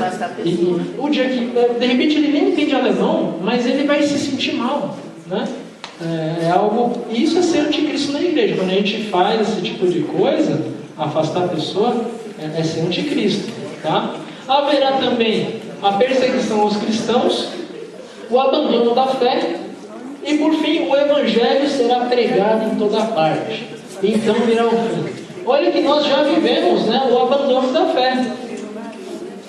E o dia que, de repente, ele nem entende alemão, mas ele vai se sentir mal, né? E isso é ser anticristo na igreja. Quando a gente faz esse tipo de coisa, afastar a pessoa, é ser anticristo, tá? Haverá também a perseguição aos cristãos, o abandono da fé, e por fim, o evangelho será pregado em toda parte. Então virá o fim. Olha que nós já vivemos, né, o abandono da fé.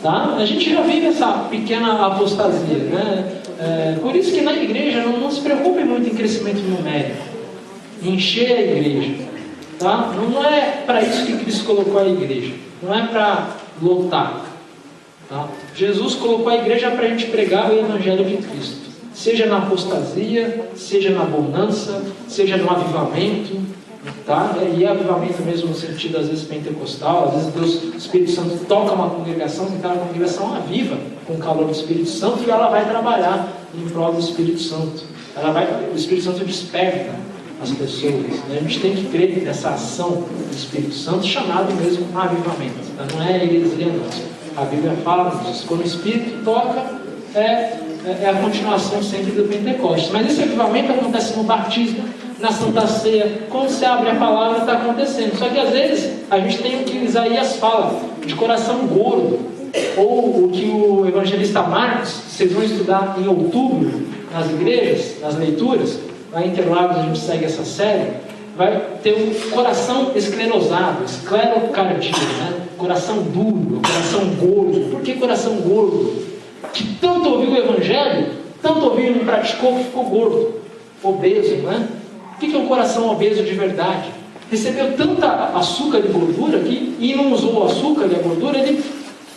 Tá? A gente já vive essa pequena apostasia, né? Por isso que na igreja não se preocupe muito em crescimento numérico, em encher a igreja. Tá? Não é para isso que Cristo colocou a igreja. Não é para lotar. Tá? Jesus colocou a igreja para a gente pregar o evangelho de Cristo. Seja na apostasia, seja na bonança, seja no avivamento. Tá? E avivamento mesmo no sentido, às vezes, pentecostal. Às vezes Deus, o Espírito Santo toca uma congregação, então a congregação aviva com o calor do Espírito Santo e ela vai trabalhar em prol do Espírito Santo. O Espírito Santo desperta as pessoas, né? A gente tem que crer nessa ação do Espírito Santo, chamado mesmo avivamento, tá? Não é heresia, não. A Bíblia fala disso. Quando o Espírito toca, é a continuação sempre do Pentecostes. Mas esse avivamento acontece no batismo, na Santa Ceia. Quando se abre a palavra, está acontecendo. Só que às vezes a gente tem o que Isaías fala, de coração gordo. Ou o que o evangelista Marcos, vocês vão estudar em outubro, nas igrejas, nas leituras. Lá em Interlagos a gente segue essa série. Vai ter um coração esclerosado, esclerocardia, né? Coração duro, coração gordo. Por que coração gordo? Que tanto ouviu o evangelho, tanto ouviu e não praticou, que ficou gordo, obeso, né? O que é um coração obeso de verdade? Recebeu tanta açúcar e gordura e não usou o açúcar e a gordura, ele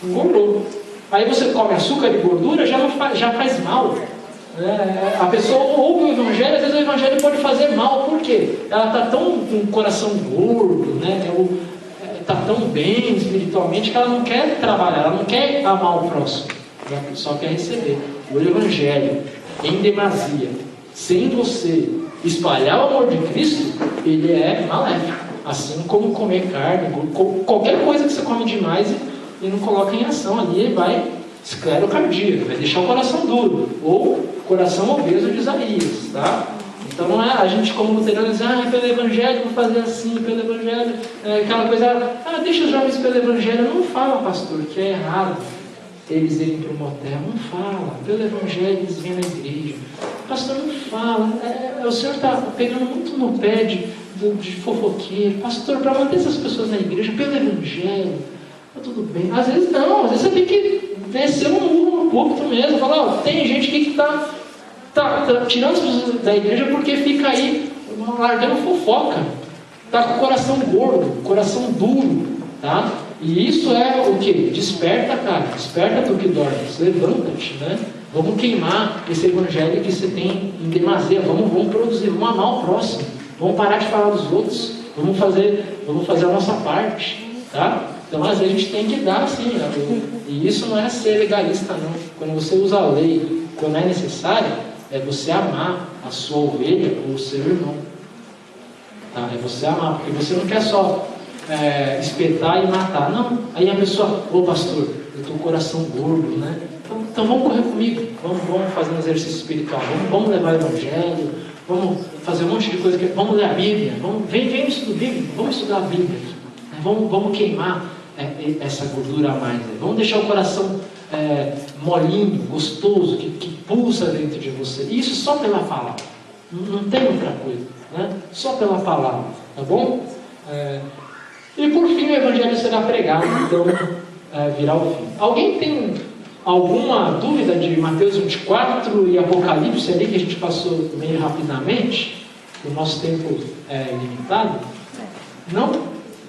engordou. Aí você come açúcar e gordura, já faz mal. A pessoa ouve o evangelho, às vezes o evangelho pode fazer mal. Por quê? Ela está tão com o coração gordo, né? Está tão bem espiritualmente que ela não quer trabalhar, ela não quer amar o próximo, ela só quer receber. O evangelho em demasia, sem você espalhar o amor de Cristo, ele é maléfico. Assim como comer carne, qualquer coisa que você come demais e não coloca em ação ali, ele vai esclerocardia, vai deixar o coração duro, ou coração obeso de Isaías, tá? Então não é a gente como luterano dizer, pelo evangelho vou fazer assim, pelo evangelho, aquela coisa, deixa os jovens pelo evangelho. Não fala, pastor, que é errado eles irem para o motel, não fala, pelo evangelho eles vêm na igreja. Pastor, não fala, o senhor está pegando muito no pé de fofoqueiro. Pastor, para manter essas pessoas na igreja, pelo evangelho, tá tudo bem. Às vezes não, às vezes você tem que descer um muro no púlpito mesmo, falar, tem gente aqui que está tirando as pessoas da igreja porque fica aí largando fofoca, está com o coração gordo, coração duro, tá? E isso é o que? Desperta, cara, desperta tu que dormes, levanta-te, né? Vamos queimar esse evangelho que você tem em demasia, vamos produzir, vamos amar o próximo, vamos parar de falar dos outros, vamos fazer a nossa parte, tá? Então às vezes a gente tem que dar assim, e isso não é ser legalista não. Quando você usa a lei quando é necessário, é você amar a sua ovelha ou o seu irmão, tá? É você amar, porque você não quer só espetar e matar, não. Aí a pessoa, pastor, eu estou com o coração gordo, né? Então vamos correr comigo, vamos fazer um exercício espiritual, vamos levar o evangelho, vamos fazer um monte de coisa, vamos ler a Bíblia, vem no estudo bíblico, vamos estudar a Bíblia, né? Vamos queimar essa gordura a mais, né? Vamos deixar o coração molinho, gostoso, que pulsa dentro de você. Isso só pela palavra, não tem outra coisa, né? Só pela palavra, tá bom? E por fim o evangelho será pregado, então virá o fim. Alguém tem alguma dúvida de Mateus 24 e Apocalipse ali que a gente passou meio rapidamente? O nosso tempo é limitado? Não?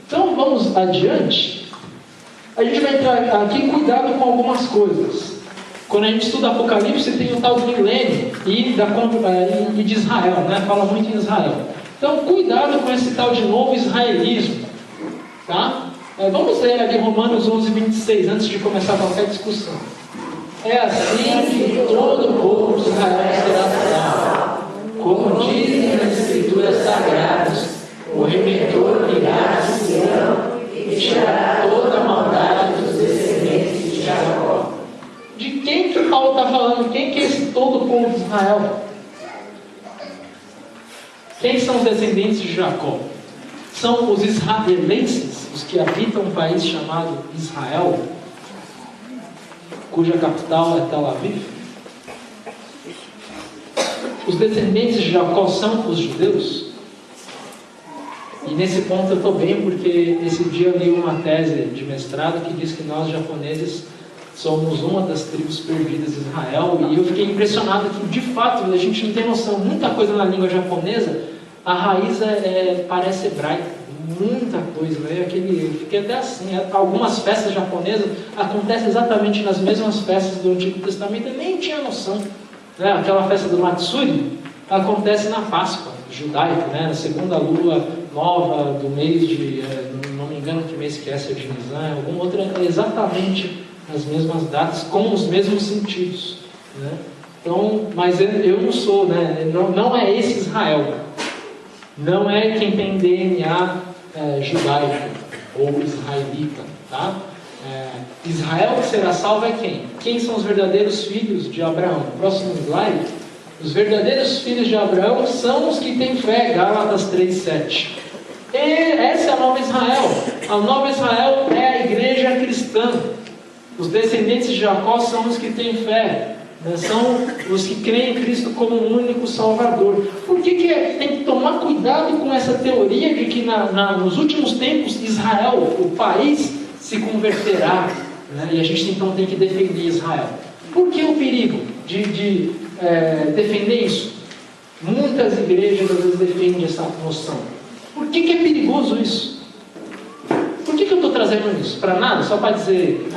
Então vamos adiante. A gente vai entrar aqui, cuidado com algumas coisas. Quando a gente estuda Apocalipse, tem o tal do milênio e de Israel, né? Fala muito em Israel. Então cuidado com esse tal de novo israelismo, tá? Vamos ler aqui Romanos 11, 26, antes de começar qualquer discussão. É assim que todo o povo de Israel será salvo. Como dizem as Escrituras Sagradas, o Redentor virá de Sião e tirará toda a maldade dos descendentes de Jacó. De quem que Paulo está falando? Quem que é esse todo o povo de Israel? Quem são os descendentes de Jacó? São os israelenses, os que habitam um país chamado Israel, cuja capital é Tel Aviv. Os descendentes de Jacó são os judeus. E nesse ponto eu estou bem, porque esse dia eu li uma tese de mestrado que diz que nós japoneses somos uma das tribos perdidas de Israel, e eu fiquei impressionado que de fato a gente não tem noção, muita coisa na língua japonesa, a raiz parece hebraica, muita coisa, né? Eu fiquei até assim, algumas festas japonesas acontecem exatamente nas mesmas festas do Antigo Testamento, eu nem tinha noção, né? Aquela festa do Matsuri acontece na Páscoa judaica, né? Na segunda lua nova do mês de, não me engano que mês que é, se é de Nisan, alguma outra, exatamente nas mesmas datas, com os mesmos sentidos, né? Então, mas eu não sou, né? Não é esse Israel, não é quem tem DNA judaico ou israelita, tá? Israel que será salvo é quem? Quem são os verdadeiros filhos de Abraão? Próximo slide. Os verdadeiros filhos de Abraão são os que têm fé, Gálatas 3:7. E essa é a nova Israel. A nova Israel é a igreja cristã. Os descendentes de Jacó são os que têm fé, né? São os que creem em Cristo como o único Salvador. Por que tem que tomar cuidado com essa teoria de que nos últimos tempos Israel, o país, se converterá, né? E a gente então tem que defender Israel? Por que o perigo de defender isso? Muitas igrejas às vezes defendem essa noção. Por que é perigoso isso? Por que eu estou trazendo isso? Para nada? Só para dizer,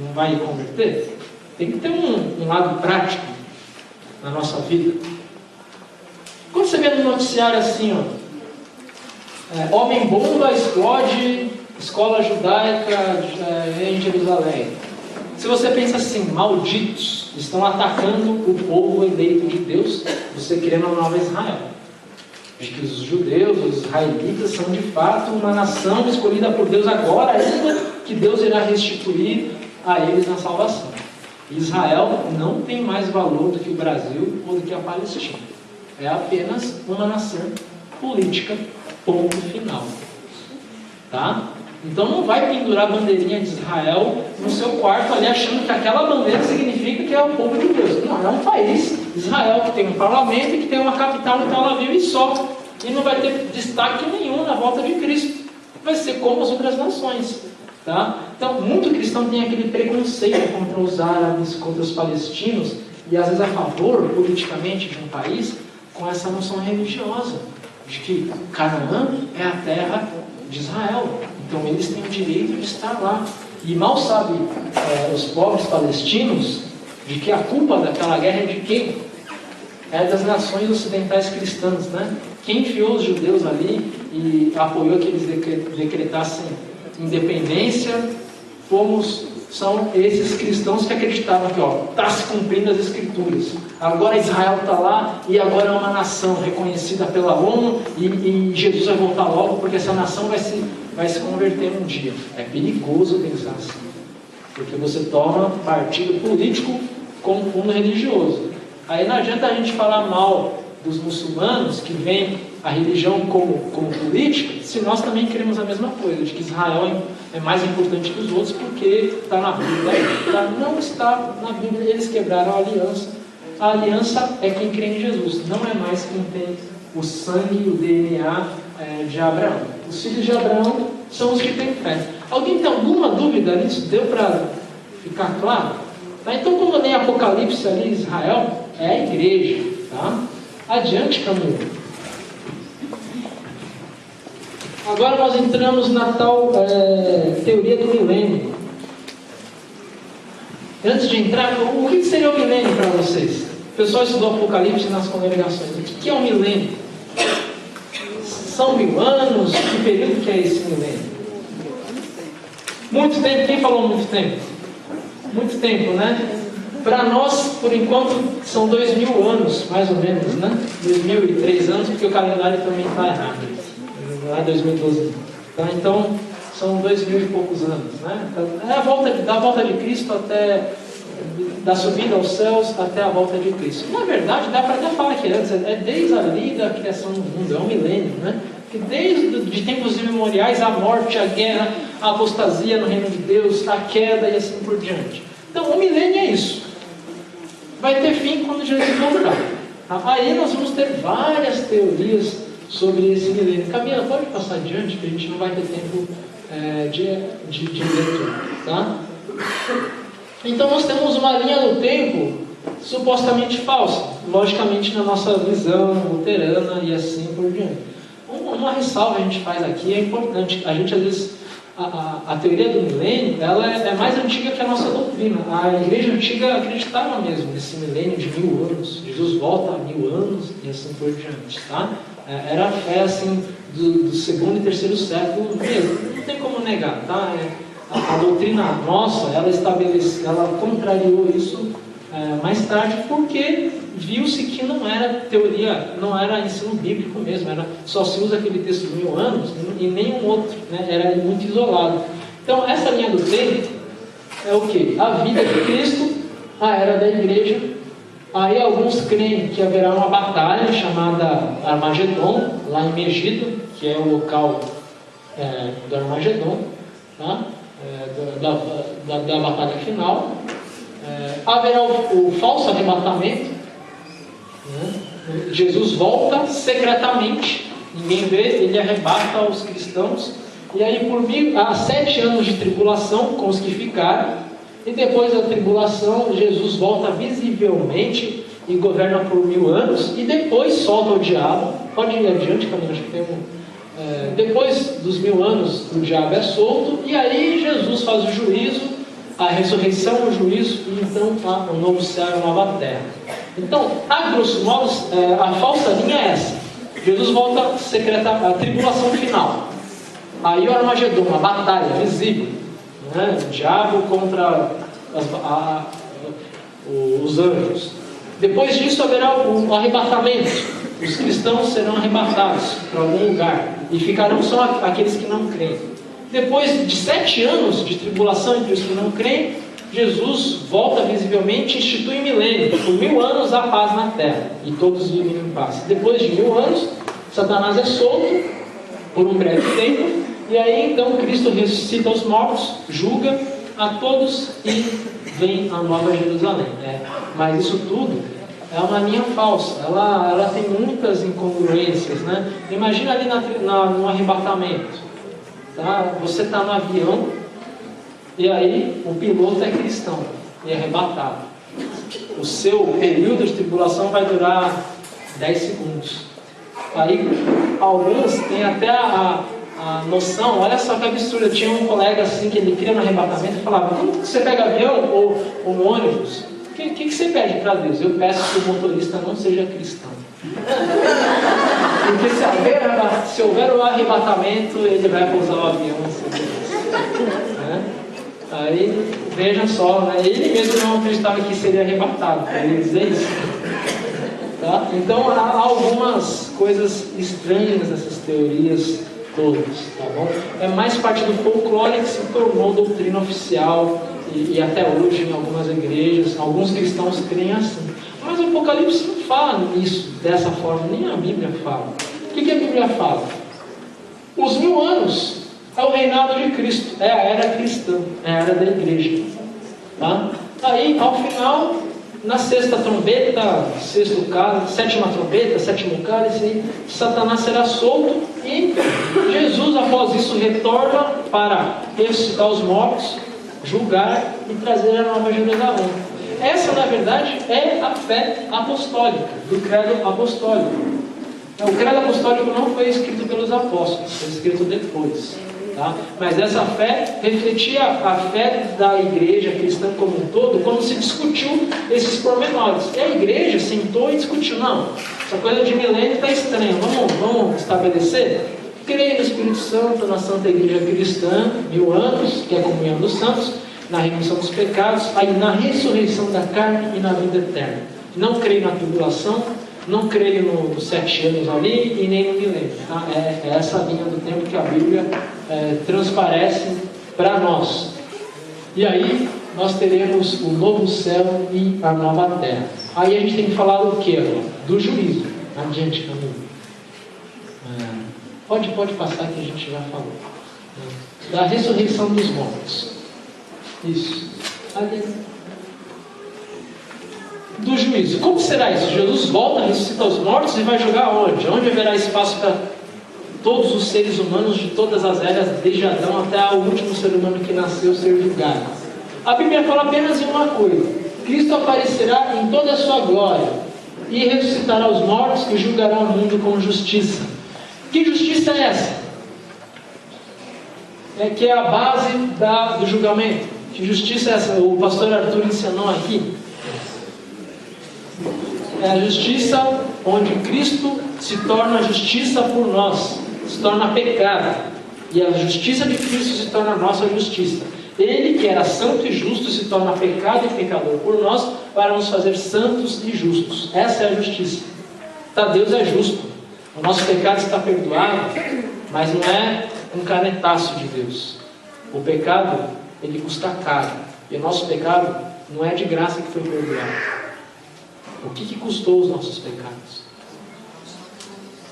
não vai converter? Tem que ter um lado prático na nossa vida. Quando você vê no noticiário assim, homem-bomba explode escola judaica em Jerusalém. Se você pensa assim, malditos, estão atacando o povo eleito de Deus, você crê na nova Israel. De que os judeus, os israelitas, são de fato uma nação escolhida por Deus agora, ainda que Deus irá restituir a eles na salvação. Israel não tem mais valor do que o Brasil ou do que a Palestina. É apenas uma nação política, ponto final. Tá? Então não vai pendurar a bandeirinha de Israel no seu quarto ali, achando que aquela bandeira significa que é o povo de Deus. Não, é um país, Israel, que tem um parlamento e que tem uma capital em Tel Aviv e só. E não vai ter destaque nenhum na volta de Cristo. Vai ser como as outras nações. Tá? Então, muito cristão tem aquele preconceito contra os árabes, contra os palestinos, e às vezes a favor, politicamente, de um país, com essa noção religiosa, de que Canaã é a terra de Israel. Então eles têm o direito de estar lá. E mal sabem os pobres palestinos de que a culpa daquela guerra é de quem? É das nações ocidentais cristãs, né? Quem enfiou os judeus ali e apoiou que eles decretassem independência são esses cristãos que acreditavam que está se cumprindo as escrituras. Agora Israel está lá e agora é uma nação reconhecida pela ONU e Jesus vai voltar logo porque essa nação vai se converter um dia. É perigoso pensar assim, porque você toma partido político com fundo religioso. Aí não adianta a gente falar mal dos muçulmanos que veem a religião como política, se nós também queremos a mesma coisa, de que Israel é mais importante que os outros porque está na Bíblia. Não está na Bíblia, eles quebraram a aliança. A aliança é quem crê em Jesus, não é mais quem tem o sangue, o DNA de Abraão. Os filhos de Abraão são os que têm fé. Alguém tem alguma dúvida nisso? Deu para ficar claro? Tá? Então, quando lê Apocalipse ali, Israel é a igreja. Tá? Adiante, Camilo. Agora nós entramos na tal teoria do milênio. Antes de entrar, o que seria o milênio para vocês? O pessoal estudou Apocalipse nas congregações. O que é o milênio? São 1000 anos? Que período que é esse milênio? Muito tempo. Quem falou muito tempo? Muito tempo, né? Para nós, por enquanto, são 2000 anos, mais ou menos, né? 2003 anos, porque o calendário também está errado. Não é 2012. Tá? Então, são 2000 e poucos anos, né? É da volta de Cristo até da subida aos céus até a volta de Cristo. Na verdade, dá para até falar que antes, é desde ali da criação do mundo, é um milênio, né? Que desde de tempos imemoriais, a morte, a guerra, a apostasia no reino de Deus, a queda e assim por diante. Então, o milênio é isso. Vai ter fim quando Jesus voltar. Aí nós vamos ter várias teorias sobre esse milênio. Camila, pode passar adiante, que a gente não vai ter tempo de ler, tá? Então nós temos uma linha do tempo supostamente falsa, logicamente na nossa visão luterana e assim por diante. Uma ressalva a gente faz aqui é importante. A gente às vezes a teoria do milênio ela é mais antiga que a nossa doutrina. A igreja antiga acreditava mesmo nesse milênio de 1000 anos. Jesus volta a 1000 anos e assim por diante, tá? Era a fé assim do segundo e terceiro século mesmo. Não tem como negar, tá? A doutrina nossa, ela contrariou isso mais tarde, porque viu-se que não era teoria, não era ensino bíblico mesmo, só se usa aquele texto de 1000 anos e nenhum outro, né? Era muito isolado. Então, essa linha do tempo é o quê? A vida de Cristo, a era da igreja. Aí alguns creem que haverá uma batalha chamada Armagedon, lá em Megido, que é o local do Armagedon, tá? Da batalha final. Haverá o falso arrebatamento, né? Jesus volta secretamente, ninguém vê, ele arrebata os cristãos, e aí há 7 anos de tribulação com os que ficaram, e depois da tribulação Jesus volta visivelmente e governa por 1000 anos, e depois solta o diabo. Pode ir adiante, Camila, acho que tem depois dos 1000 anos o diabo é solto, e aí Jesus faz o juízo, a ressurreição, o juízo, e então há um novo céu e uma nova terra. Então, a grosso modo, a falsa linha é essa. Jesus volta secreta, a tribulação final. Aí o Armagedon, a batalha visível, né? O diabo contra os anjos. Depois disso haverá o arrebatamento. Os cristãos serão arrebatados para algum lugar e ficarão só aqueles que não creem. Depois de 7 anos de tribulação entre os que não creem, Jesus volta visivelmente e institui milênio. Por 1000 anos há paz na terra e todos vivem em paz. Depois de 1000 anos, Satanás é solto por um breve tempo, e aí então Cristo ressuscita os mortos, julga a todos e vem a Nova Jerusalém. Mas isso tudo é uma linha falsa, ela tem muitas incongruências, né? Imagina ali no arrebatamento, tá? Você está no avião e aí o piloto é cristão e é arrebatado. O seu período de tribulação vai durar 10 segundos. Aí alguns têm até a noção, olha só que absurdo. Eu tinha um colega assim que ele cria no arrebatamento e falava: quando você pega avião ou um ônibus, o que você pede para Deus? Eu peço que o motorista não seja cristão. Porque se houver o arrebatamento, ele vai pousar o avião. Né? Aí, vejam só, né? Ele mesmo não acreditava que seria arrebatado, para ele dizer isso. Tá? Então, há algumas coisas estranhas nessas teorias todas, tá bom? É mais parte do folclore que se tornou doutrina oficial e até hoje em algumas igrejas, alguns cristãos creem assim. Mas o Apocalipse não fala nisso dessa forma, nem a Bíblia fala. O que a Bíblia fala? Os 1000 anos é o reinado de Cristo, é a era cristã, é a era da igreja. Tá? Aí, ao final, na 6ª trombeta, 6º cálice, 7ª trombeta, 7º cálice, Satanás será solto e Jesus, após isso, retorna para ressuscitar os mortos, julgar e trazer a Nova Jerusalém. Essa, na verdade, é a fé apostólica, do credo apostólico. O credo apostólico não foi escrito pelos apóstolos, foi escrito depois. Tá? Mas essa fé refletia a fé da igreja cristã como um todo, quando se discutiu esses pormenores. E a igreja sentou e discutiu: não, essa coisa de milênio está estranha, vamos estabelecer? Creio no Espírito Santo, na Santa Igreja Cristã, 1000 anos, que é a comunhão dos santos, na remissão dos pecados, aí na ressurreição da carne e na vida eterna. Não creio na tribulação, não creio nos 7 anos ali e nem no milênio. Tá? É essa linha do tempo que a Bíblia transparece para nós. E aí nós teremos o novo céu e a nova terra. Aí a gente tem que falar do que agora? Do juízo. Adiante, Camilo. Pode passar que a gente já falou. Da ressurreição dos mortos. Isso. Do juízo. Como será isso? Jesus volta, ressuscita os mortos e vai julgar onde? Onde haverá espaço para todos os seres humanos de todas as eras, desde Adão até o último ser humano que nasceu ser julgado? A Bíblia fala apenas em uma coisa: Cristo aparecerá em toda a sua glória e ressuscitará os mortos e julgará o mundo com justiça. Que justiça é essa? Que é a base do julgamento. Que justiça é essa? O pastor Arthur ensinou aqui. É a justiça onde Cristo se torna justiça por nós, se torna pecado, e a justiça de Cristo se torna a nossa justiça. Ele, que era santo e justo, se torna pecado e pecador por nós, para nos fazer santos e justos. Essa é a justiça. Tá, Deus é justo, o nosso pecado está perdoado, mas não é um canetaço de Deus. O pecado, ele custa caro. E o nosso pecado não é de graça que foi perdoado. O que custou os nossos pecados?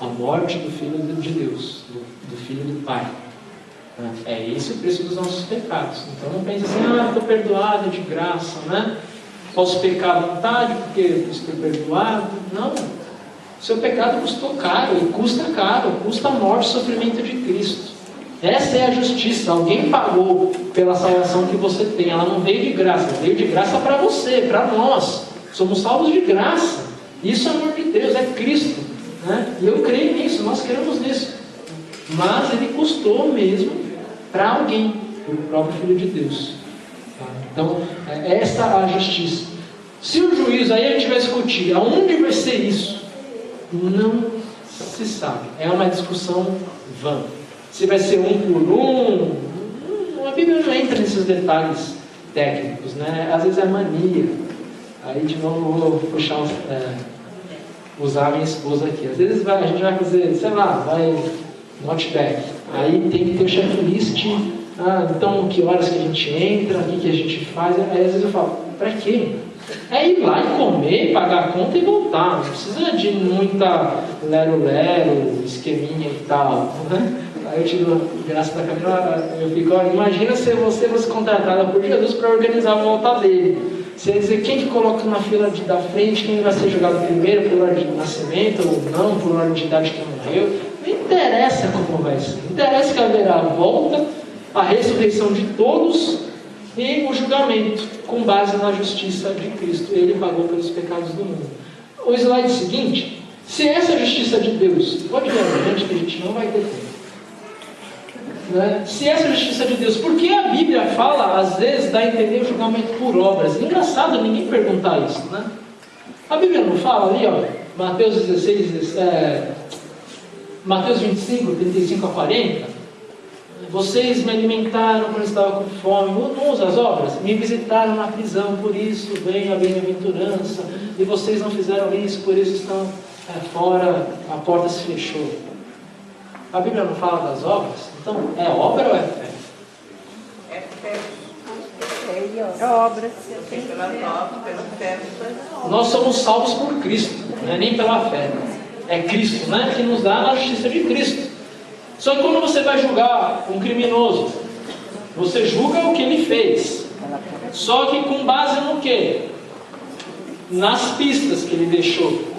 A morte do Filho de Deus, do Filho do Pai. É esse o preço dos nossos pecados. Então não pense assim, estou perdoado de graça, né? Posso pecar à vontade porque estou perdoado. Não. Seu pecado custou caro, e custa caro, custa a morte e sofrimento de Cristo. Essa é a justiça. Alguém pagou pela salvação que você tem. Ela não veio de graça, veio de graça para você, para nós. Somos salvos de graça. Isso é amor de Deus, é Cristo, né? E eu creio nisso, nós cremos nisso. Mas ele custou mesmo para alguém, o próprio Filho de Deus. Tá? Então, esta é a justiça. Se o juízo, aí a gente vai discutir, aonde vai ser isso? Não se sabe. É uma discussão vã. Se vai ser um por um, a Bíblia não entra nesses detalhes técnicos, né? Às vezes é mania. Aí de novo eu vou puxar, usar a minha esposa aqui. Às vezes a gente vai fazer, sei lá, vai no Outback. Aí tem que ter o checklist. Então que horas que a gente entra, o que a gente faz. Aí às vezes eu falo, pra quê? É ir lá e comer, pagar a conta e voltar. Não precisa de muita lero-lero, esqueminha e tal, né? Aí eu tiro graça da Camila, eu fico, imagina se você fosse contratada por Jesus para organizar a volta dele. Você ia dizer quem que coloca na fila da frente, quem vai ser jogado primeiro, por ordem de nascimento ou não, por ordem de idade que morreu. Não interessa como vai ser. Interessa que haverá a volta, a ressurreição de todos e o julgamento, com base na justiça de Cristo. Ele pagou pelos pecados do mundo. O slide seguinte, se essa é a justiça de Deus, pode ver adiante que a gente não vai ter tempo. Se essa é a justiça de Deus, por que a Bíblia fala, às vezes, dá a entender o julgamento por obras? Engraçado ninguém perguntar isso, né? A Bíblia não fala ali, ó, Mateus 25, 35 a 40, vocês me alimentaram quando estava com fome, não usa as obras, me visitaram na prisão, por isso vem a bem-aventurança, e vocês não fizeram isso, por isso estão fora, a porta se fechou. A Bíblia não fala das obras? Então, é obra ou é fé? É fé. É obra. Pela fé. Nós somos salvos por Cristo, não é nem pela fé. É Cristo, né? Que nos dá a justiça de Cristo. Só que quando você vai julgar um criminoso, você julga o que ele fez. Só que com base no quê? Nas pistas que ele deixou.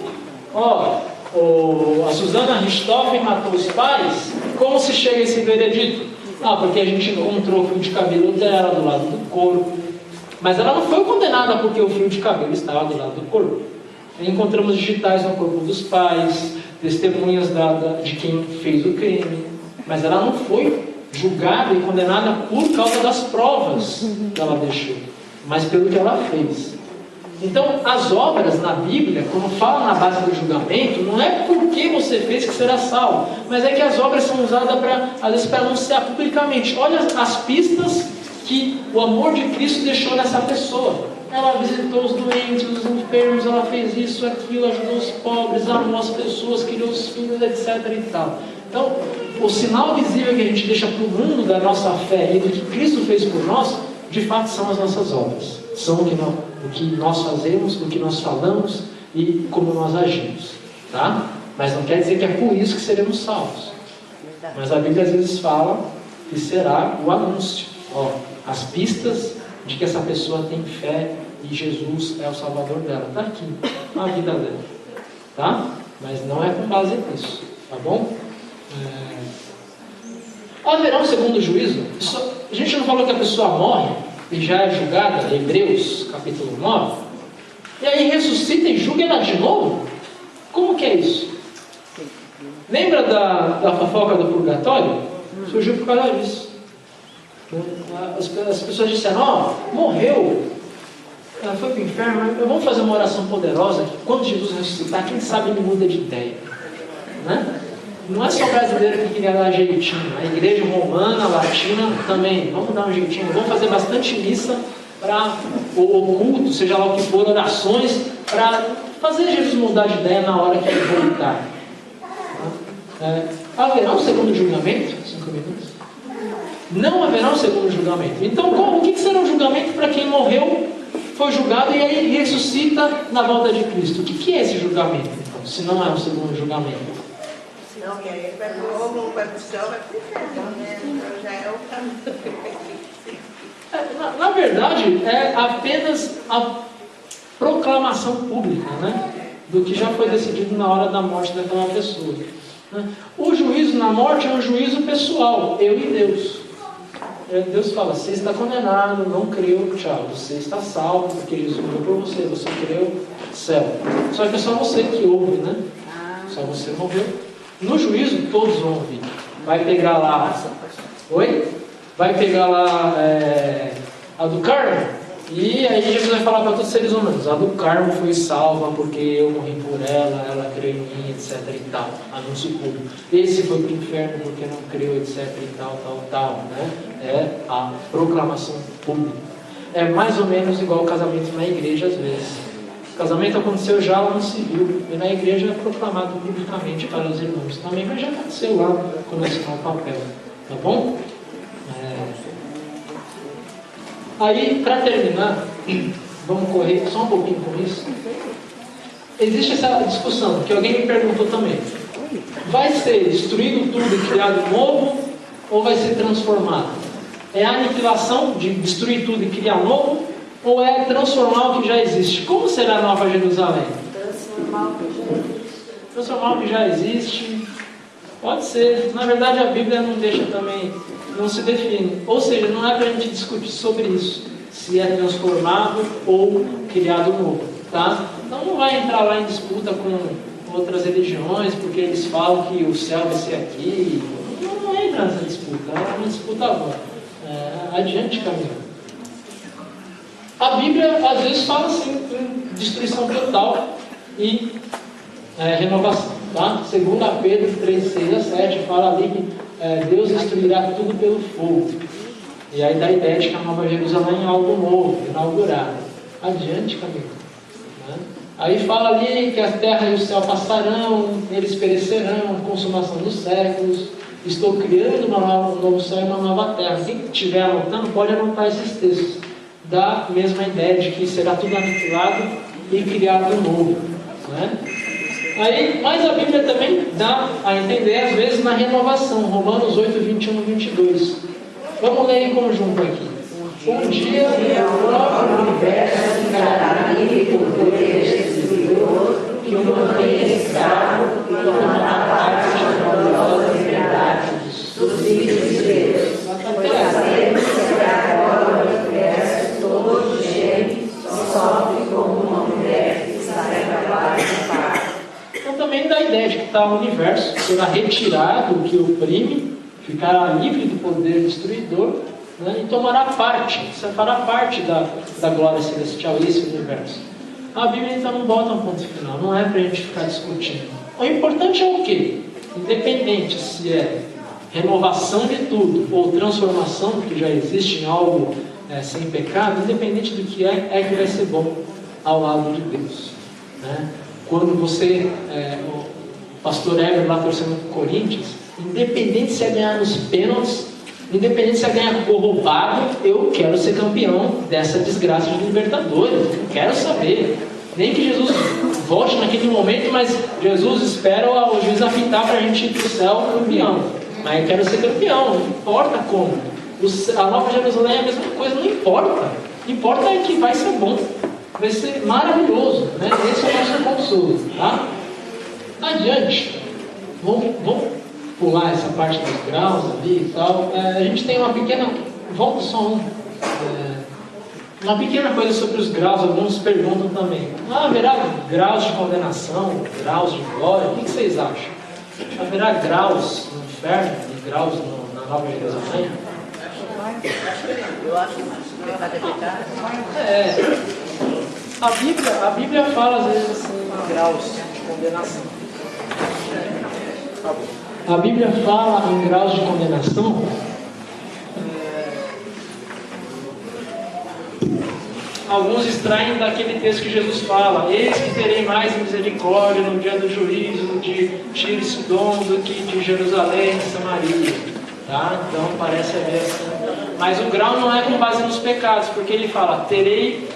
A Susana Richthofen matou os pais. Como se chega a esse veredito? Porque a gente encontrou o fio de cabelo dela do lado do corpo. Mas ela não foi condenada porque o fio de cabelo estava do lado do corpo. Encontramos digitais no corpo dos pais, testemunhas de quem fez o crime. Mas ela não foi julgada e condenada por causa das provas que ela deixou, mas pelo que ela fez. Então, as obras na Bíblia, quando fala na base do julgamento, não é porque você fez que será salvo, mas é que as obras são usadas às vezes para anunciar publicamente. Olha as pistas que o amor de Cristo deixou nessa pessoa. Ela visitou os doentes, os enfermos, ela fez isso, aquilo, ajudou os pobres, amou as pessoas, criou os filhos, etc. e tal. Então, o sinal visível que a gente deixa para o mundo da nossa fé e do que Cristo fez por nós, de fato são as nossas obras. São o que nós fazemos, o que nós falamos e como nós agimos. Tá? Mas não quer dizer que é por isso que seremos salvos. Mas a Bíblia às vezes fala que será o anúncio. As pistas de que essa pessoa tem fé e Jesus é o Salvador dela. Está aqui, a vida dela. Tá? Mas não é com base nisso. Tá bom? Haverá um segundo juízo? A gente não falou que a pessoa morre e já é julgada, Hebreus capítulo 9, e aí ressuscita e julga ela de novo? Como que é isso? Lembra da fofoca do purgatório? Surgiu por causa disso. As pessoas disseram, morreu, ela foi para o inferno, vamos fazer uma oração poderosa que quando Jesus ressuscitar, quem sabe ele muda de ideia, né? Não é só brasileiro que queria dar jeitinho. A igreja romana, latina também. Vamos dar um jeitinho. Vamos fazer bastante missa para o culto, seja lá o que for, orações, para fazer Jesus mudar de ideia na hora que ele voltar. Haverá um segundo julgamento? 5 minutos. Não haverá um segundo julgamento. Então, o que será um julgamento para quem morreu, foi julgado e aí ressuscita na volta de Cristo? O que é esse julgamento, então, se não é um segundo julgamento? Não, que aí vai pro ovo, vai pro céu, vai pro inferno, né? Então já é o caminho. Na verdade, é apenas a proclamação pública, né, do que já foi decidido na hora da morte daquela pessoa. Né? O juízo na morte é um juízo pessoal, eu e Deus. Deus fala, você está condenado, não creu, tchau. Você está salvo, porque Jesus morreu por você, você creu, céu. Só que é só você que ouve, né? Só você morreu. No juízo, todos vão ouvir. Vai pegar lá... Oi? Vai pegar lá a do Carmo, e aí Jesus vai falar para todos os seres humanos, a do Carmo foi salva porque eu morri por ela creu em mim, etc e tal, anúncio público. Esse foi para o inferno porque não creu, etc e tal, né? É a proclamação pública. É mais ou menos igual o casamento na igreja às vezes. O casamento aconteceu já lá no civil, e na igreja é proclamado publicamente para os irmãos também, mas já aconteceu lá quando assinou o papel, tá bom? Aí, para terminar, vamos correr só um pouquinho com isso. Existe essa discussão, que alguém me perguntou também. Vai ser destruído tudo e criado novo, ou vai ser transformado? É a aniquilação de destruir tudo e criar novo, ou é transformar o que já existe? Como será a Nova Jerusalém? Transformar o que já existe. Pode ser. Na verdade, a Bíblia não deixa também... não se define, ou seja, não é para a gente discutir sobre isso, se é transformado ou criado novo, tá? Então não vai entrar lá em disputa com outras religiões, porque eles falam que o céu vai ser aqui, não entra nessa disputa, é uma disputa agora, adiante caminho. A Bíblia às vezes fala assim, em destruição total e renovação, tá? 2 Pedro 3, 6 a 7 fala ali que Deus destruirá tudo pelo fogo. E aí dá a ideia de que a Nova Jerusalém é algo novo, inaugurado. Adiante, caminho. Né? Aí fala ali que a terra e o céu passarão, eles perecerão, consumação dos séculos. Estou criando um novo céu e uma nova terra. Quem estiver anotando, pode anotar esses textos. Dá a mesma ideia de que será tudo aniquilado e criado novo. Né? Aí, mas a Bíblia também dá a entender, às vezes, na renovação. Romanos 8, 21 e 22. Vamos ler em conjunto aqui. Um dia o próprio universo ficará livre por poder destruidor que o mantém escravo e tomará parte da gloriosa liberdade dos filhos de Deus. Pois sabemos que agora o universo todo geme, sofre como uma mulher que está acabada de parto. Então também dá a ideia de que o universo será retirado o que oprime, ficará livre do poder destruidor, né, e tomará parte, fará parte da glória celestial, esse universo. A Bíblia então não bota um ponto final, não é para a gente ficar discutindo. O importante é o quê? Independente se é renovação de tudo ou transformação do que já existe em algo sem pecado, independente do que é que vai ser bom ao lado de Deus. Né? Quando você, o pastor Eber lá torcendo para o Corinthians, independente se é ganhar nos pênaltis, independente se é ganhar gol roubado, eu quero ser campeão dessa desgraça de Libertadores, eu quero saber. Nem que Jesus volte naquele momento, mas Jesus espera o juiz apitar para a gente ir para o céu campeão. Mas eu quero ser campeão, não importa como. A Nova Jerusalém é a mesma coisa, não importa. O que importa é que vai ser bom. Vai ser maravilhoso, né? Esse é o nosso consolo, tá? Adiante. Vamos pular essa parte dos graus ali e tal. A gente tem uma pequena... Volta só uma pequena coisa sobre os graus. Alguns perguntam também. Haverá graus de condenação, graus de glória? O que vocês acham? Haverá graus no inferno e graus na Nova Jerusalém? Eu acho que não vai detectar. A Bíblia fala às vezes assim, graus de condenação. A Bíblia fala em graus de condenação. Alguns extraem daquele texto que Jesus fala: eis que terei mais misericórdia no dia do juízo de Tiro e Sidom do que de Jerusalém e Samaria. Tá? Então parece haver assim. Mas o grau não é com base nos pecados, porque ele fala, terei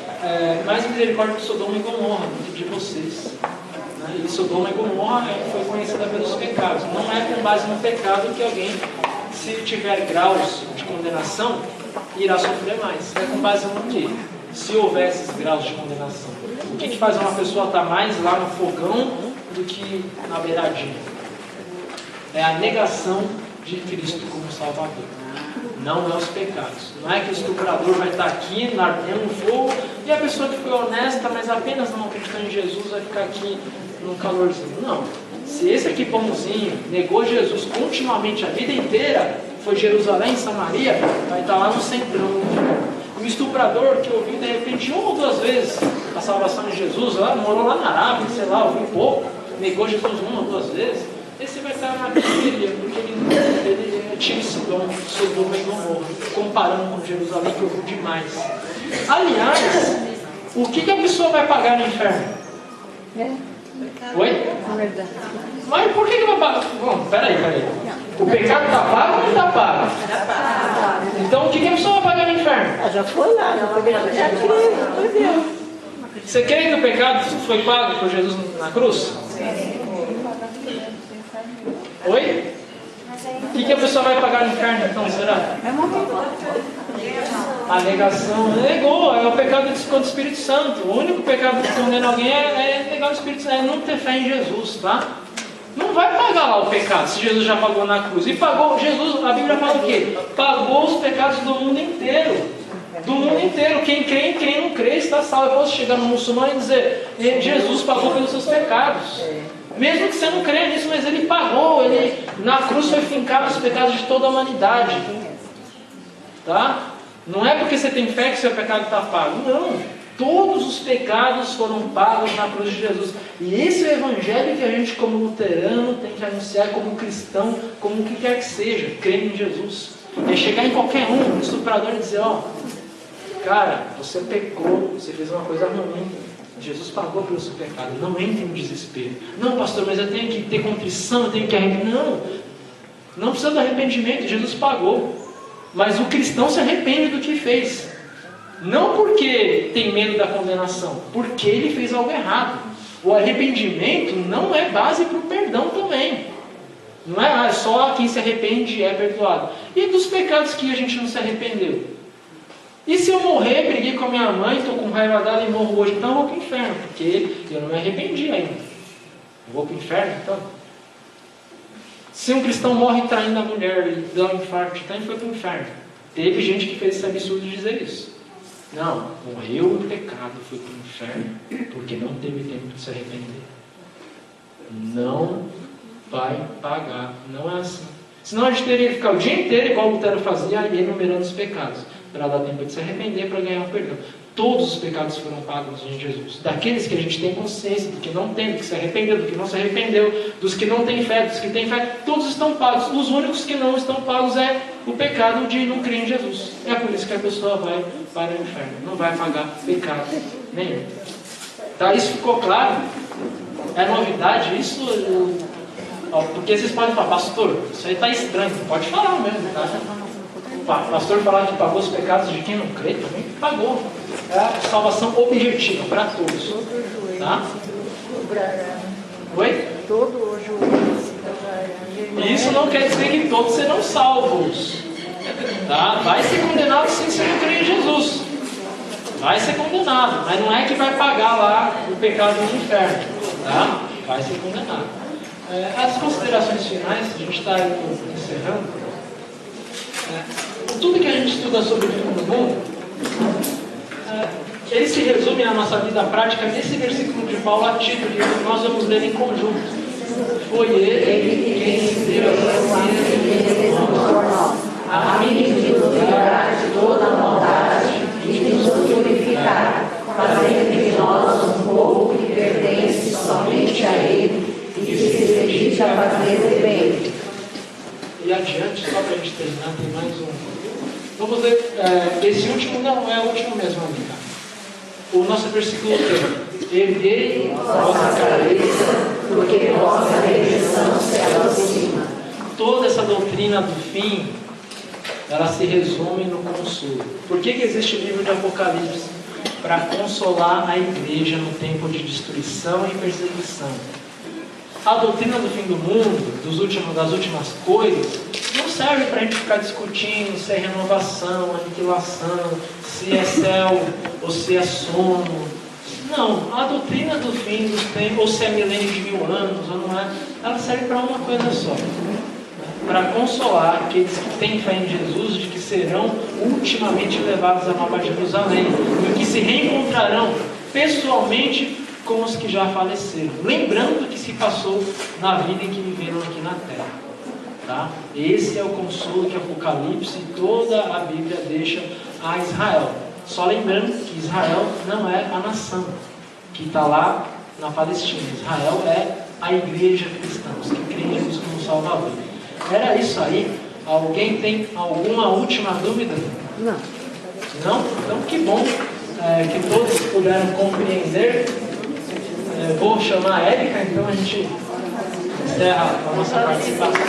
mais misericórdia de Sodoma e Gomorra do que de vocês. Né? E Sodoma e Gomorra foi conhecida pelos pecados. Não é com base no pecado que alguém, se tiver graus de condenação, irá sofrer mais. É com base no quê? Se houver esses graus de condenação. O que faz uma pessoa estar mais lá no fogão do que na beiradinha? É a negação de Cristo como Salvador. Não é os pecados. Não é que o estuprador vai estar aqui, ardendo no fogo, e a pessoa que foi honesta, mas apenas não acreditou em Jesus, vai ficar aqui no calorzinho. Não. Se esse aqui, pãozinho, negou Jesus continuamente a vida inteira, foi Jerusalém, Samaria, vai estar lá no centrão. O estuprador que ouviu de repente uma ou duas vezes a salvação de Jesus, lá, morou lá na Arábia, sei lá, ouviu pouco, negou Jesus uma ou duas vezes, esse vai estar na periferia, porque ele tinha esse dom, Sodoma e Gomorra, comparando com Jerusalém, que ouviu demais. Aliás, o que a pessoa vai pagar no inferno? Oi? É verdade. Mas por que vai pagar? Bom, peraí. O pecado está pago ou não está pago? Então o que a pessoa vai pagar no inferno? Já foi lá, já crê. Você crê que o pecado foi pago por Jesus na cruz? Oi? O que a pessoa vai pagar no inferno então, será? A negação. Negou, é o pecado contra o Espírito Santo. O único pecado que condena alguém é negar o Espírito Santo, é não ter fé em Jesus, tá? Não vai pagar lá o pecado, se Jesus já pagou na cruz. E pagou, Jesus, a Bíblia fala o quê? Pagou os pecados do mundo inteiro. Do mundo inteiro. Quem crê e quem não crê está salvo. Eu posso chegar no muçulmano e dizer, Jesus pagou pelos seus pecados. Mesmo que você não creia nisso, mas ele pagou. Ele, na cruz foi fincado os pecados de toda a humanidade. Tá? Não é porque você tem fé que seu pecado está pago. Não. Todos os pecados foram pagos na cruz de Jesus. E esse é o evangelho que a gente, como luterano, tem que anunciar, como cristão, como o que quer que seja, crendo em Jesus. É chegar em qualquer um estuprador e dizer, ó, cara, você pecou, você fez uma coisa ruim. Jesus pagou pelo seu pecado. Não entre no desespero. Não, pastor, mas eu tenho que ter contrição, eu tenho que arrepender. Não precisa de arrependimento, Jesus pagou. Mas o cristão se arrepende do que fez. Não porque tem medo da condenação, porque ele fez algo errado. O arrependimento não é base para o perdão também. Não é só quem se arrepende é perdoado. E dos pecados que a gente não se arrependeu? E se eu morrer, briguei com a minha mãe, estou com raiva dela e morro hoje, então eu vou para o inferno, porque eu não me arrependi ainda. Eu vou para o inferno, então. Se um cristão morre traindo a mulher e dá um infarto, então ele foi para o inferno. Teve gente que fez esse absurdo de dizer isso. Não, morreu o pecado, foi para o inferno, porque não teve tempo de se arrepender. Não vai pagar, não é assim. Senão a gente teria que ficar o dia inteiro, igual o Lutero fazia, enumerando os pecados, para dar tempo de se arrepender, para ganhar o perdão. Todos os pecados foram pagos em Jesus. Daqueles que a gente tem consciência, do que não tem, do que se arrependeu, do que não se arrependeu, dos que não têm fé, dos que têm fé, todos estão pagos. Os únicos que não estão pagos é o pecado de não crer em Jesus. É por isso que a pessoa vai para o inferno. Não vai pagar pecado nenhum. Tá? Isso ficou claro? É novidade isso? Porque vocês podem falar, pastor, isso aí está estranho. Pode falar mesmo, tá? O pastor falar que pagou os pecados de quem não crê, também pagou. É a salvação objetiva para todos. Tá? Oi? Todo joelho. Isso não quer dizer que todos serão salvos. Tá? Vai ser condenado sim se não crer em Jesus. Vai ser condenado, mas não é que vai pagar lá o pecado no inferno. Tá? Vai ser condenado. As considerações finais, a gente está encerrando. Tudo que a gente estuda sobre o fim do mundo, ele se resume na nossa vida prática nesse versículo de Paulo a Tito, que nós vamos ler em conjunto. Foi ele quem se deu a fim de nos livrar de toda a maldade e de nos purificar, fazendo de nós um povo que pertence somente a ele e que se dedica a fazer bem. E adiante, só para a gente terminar, tem mais um. Vamos ler, esse último não é o último mesmo, amiga. O nosso versículo tem: erguei vossa cabeça, porque vossa redenção se aproxima. Toda essa doutrina do fim, ela se resume no consolo. Por que existe o livro de Apocalipse? Para consolar a igreja no tempo de destruição e perseguição. A doutrina do fim do mundo, das últimas coisas, não serve para a gente ficar discutindo se é renovação, aniquilação, se é céu ou se é sono. Não, a doutrina do fim dos tempos, ou se é milênio de 1000 anos ou não é, ela serve para uma coisa só. Para consolar aqueles que têm fé em Jesus de que serão ultimamente levados à Nova Jerusalém e que se reencontrarão pessoalmente com os que já faleceram, lembrando o que se passou na vida em que viveram aqui na terra. Tá? Esse é o consolo que Apocalipse e toda a Bíblia deixa a Israel. Só lembrando que Israel não é a nação que está lá na Palestina. Israel é a igreja cristã, os que creem em Jesus como Salvador. Era isso aí? Alguém tem alguma última dúvida? Não. Não? Então que bom que todos puderam compreender. Vou chamar a Érica, então a gente encerra a nossa participação.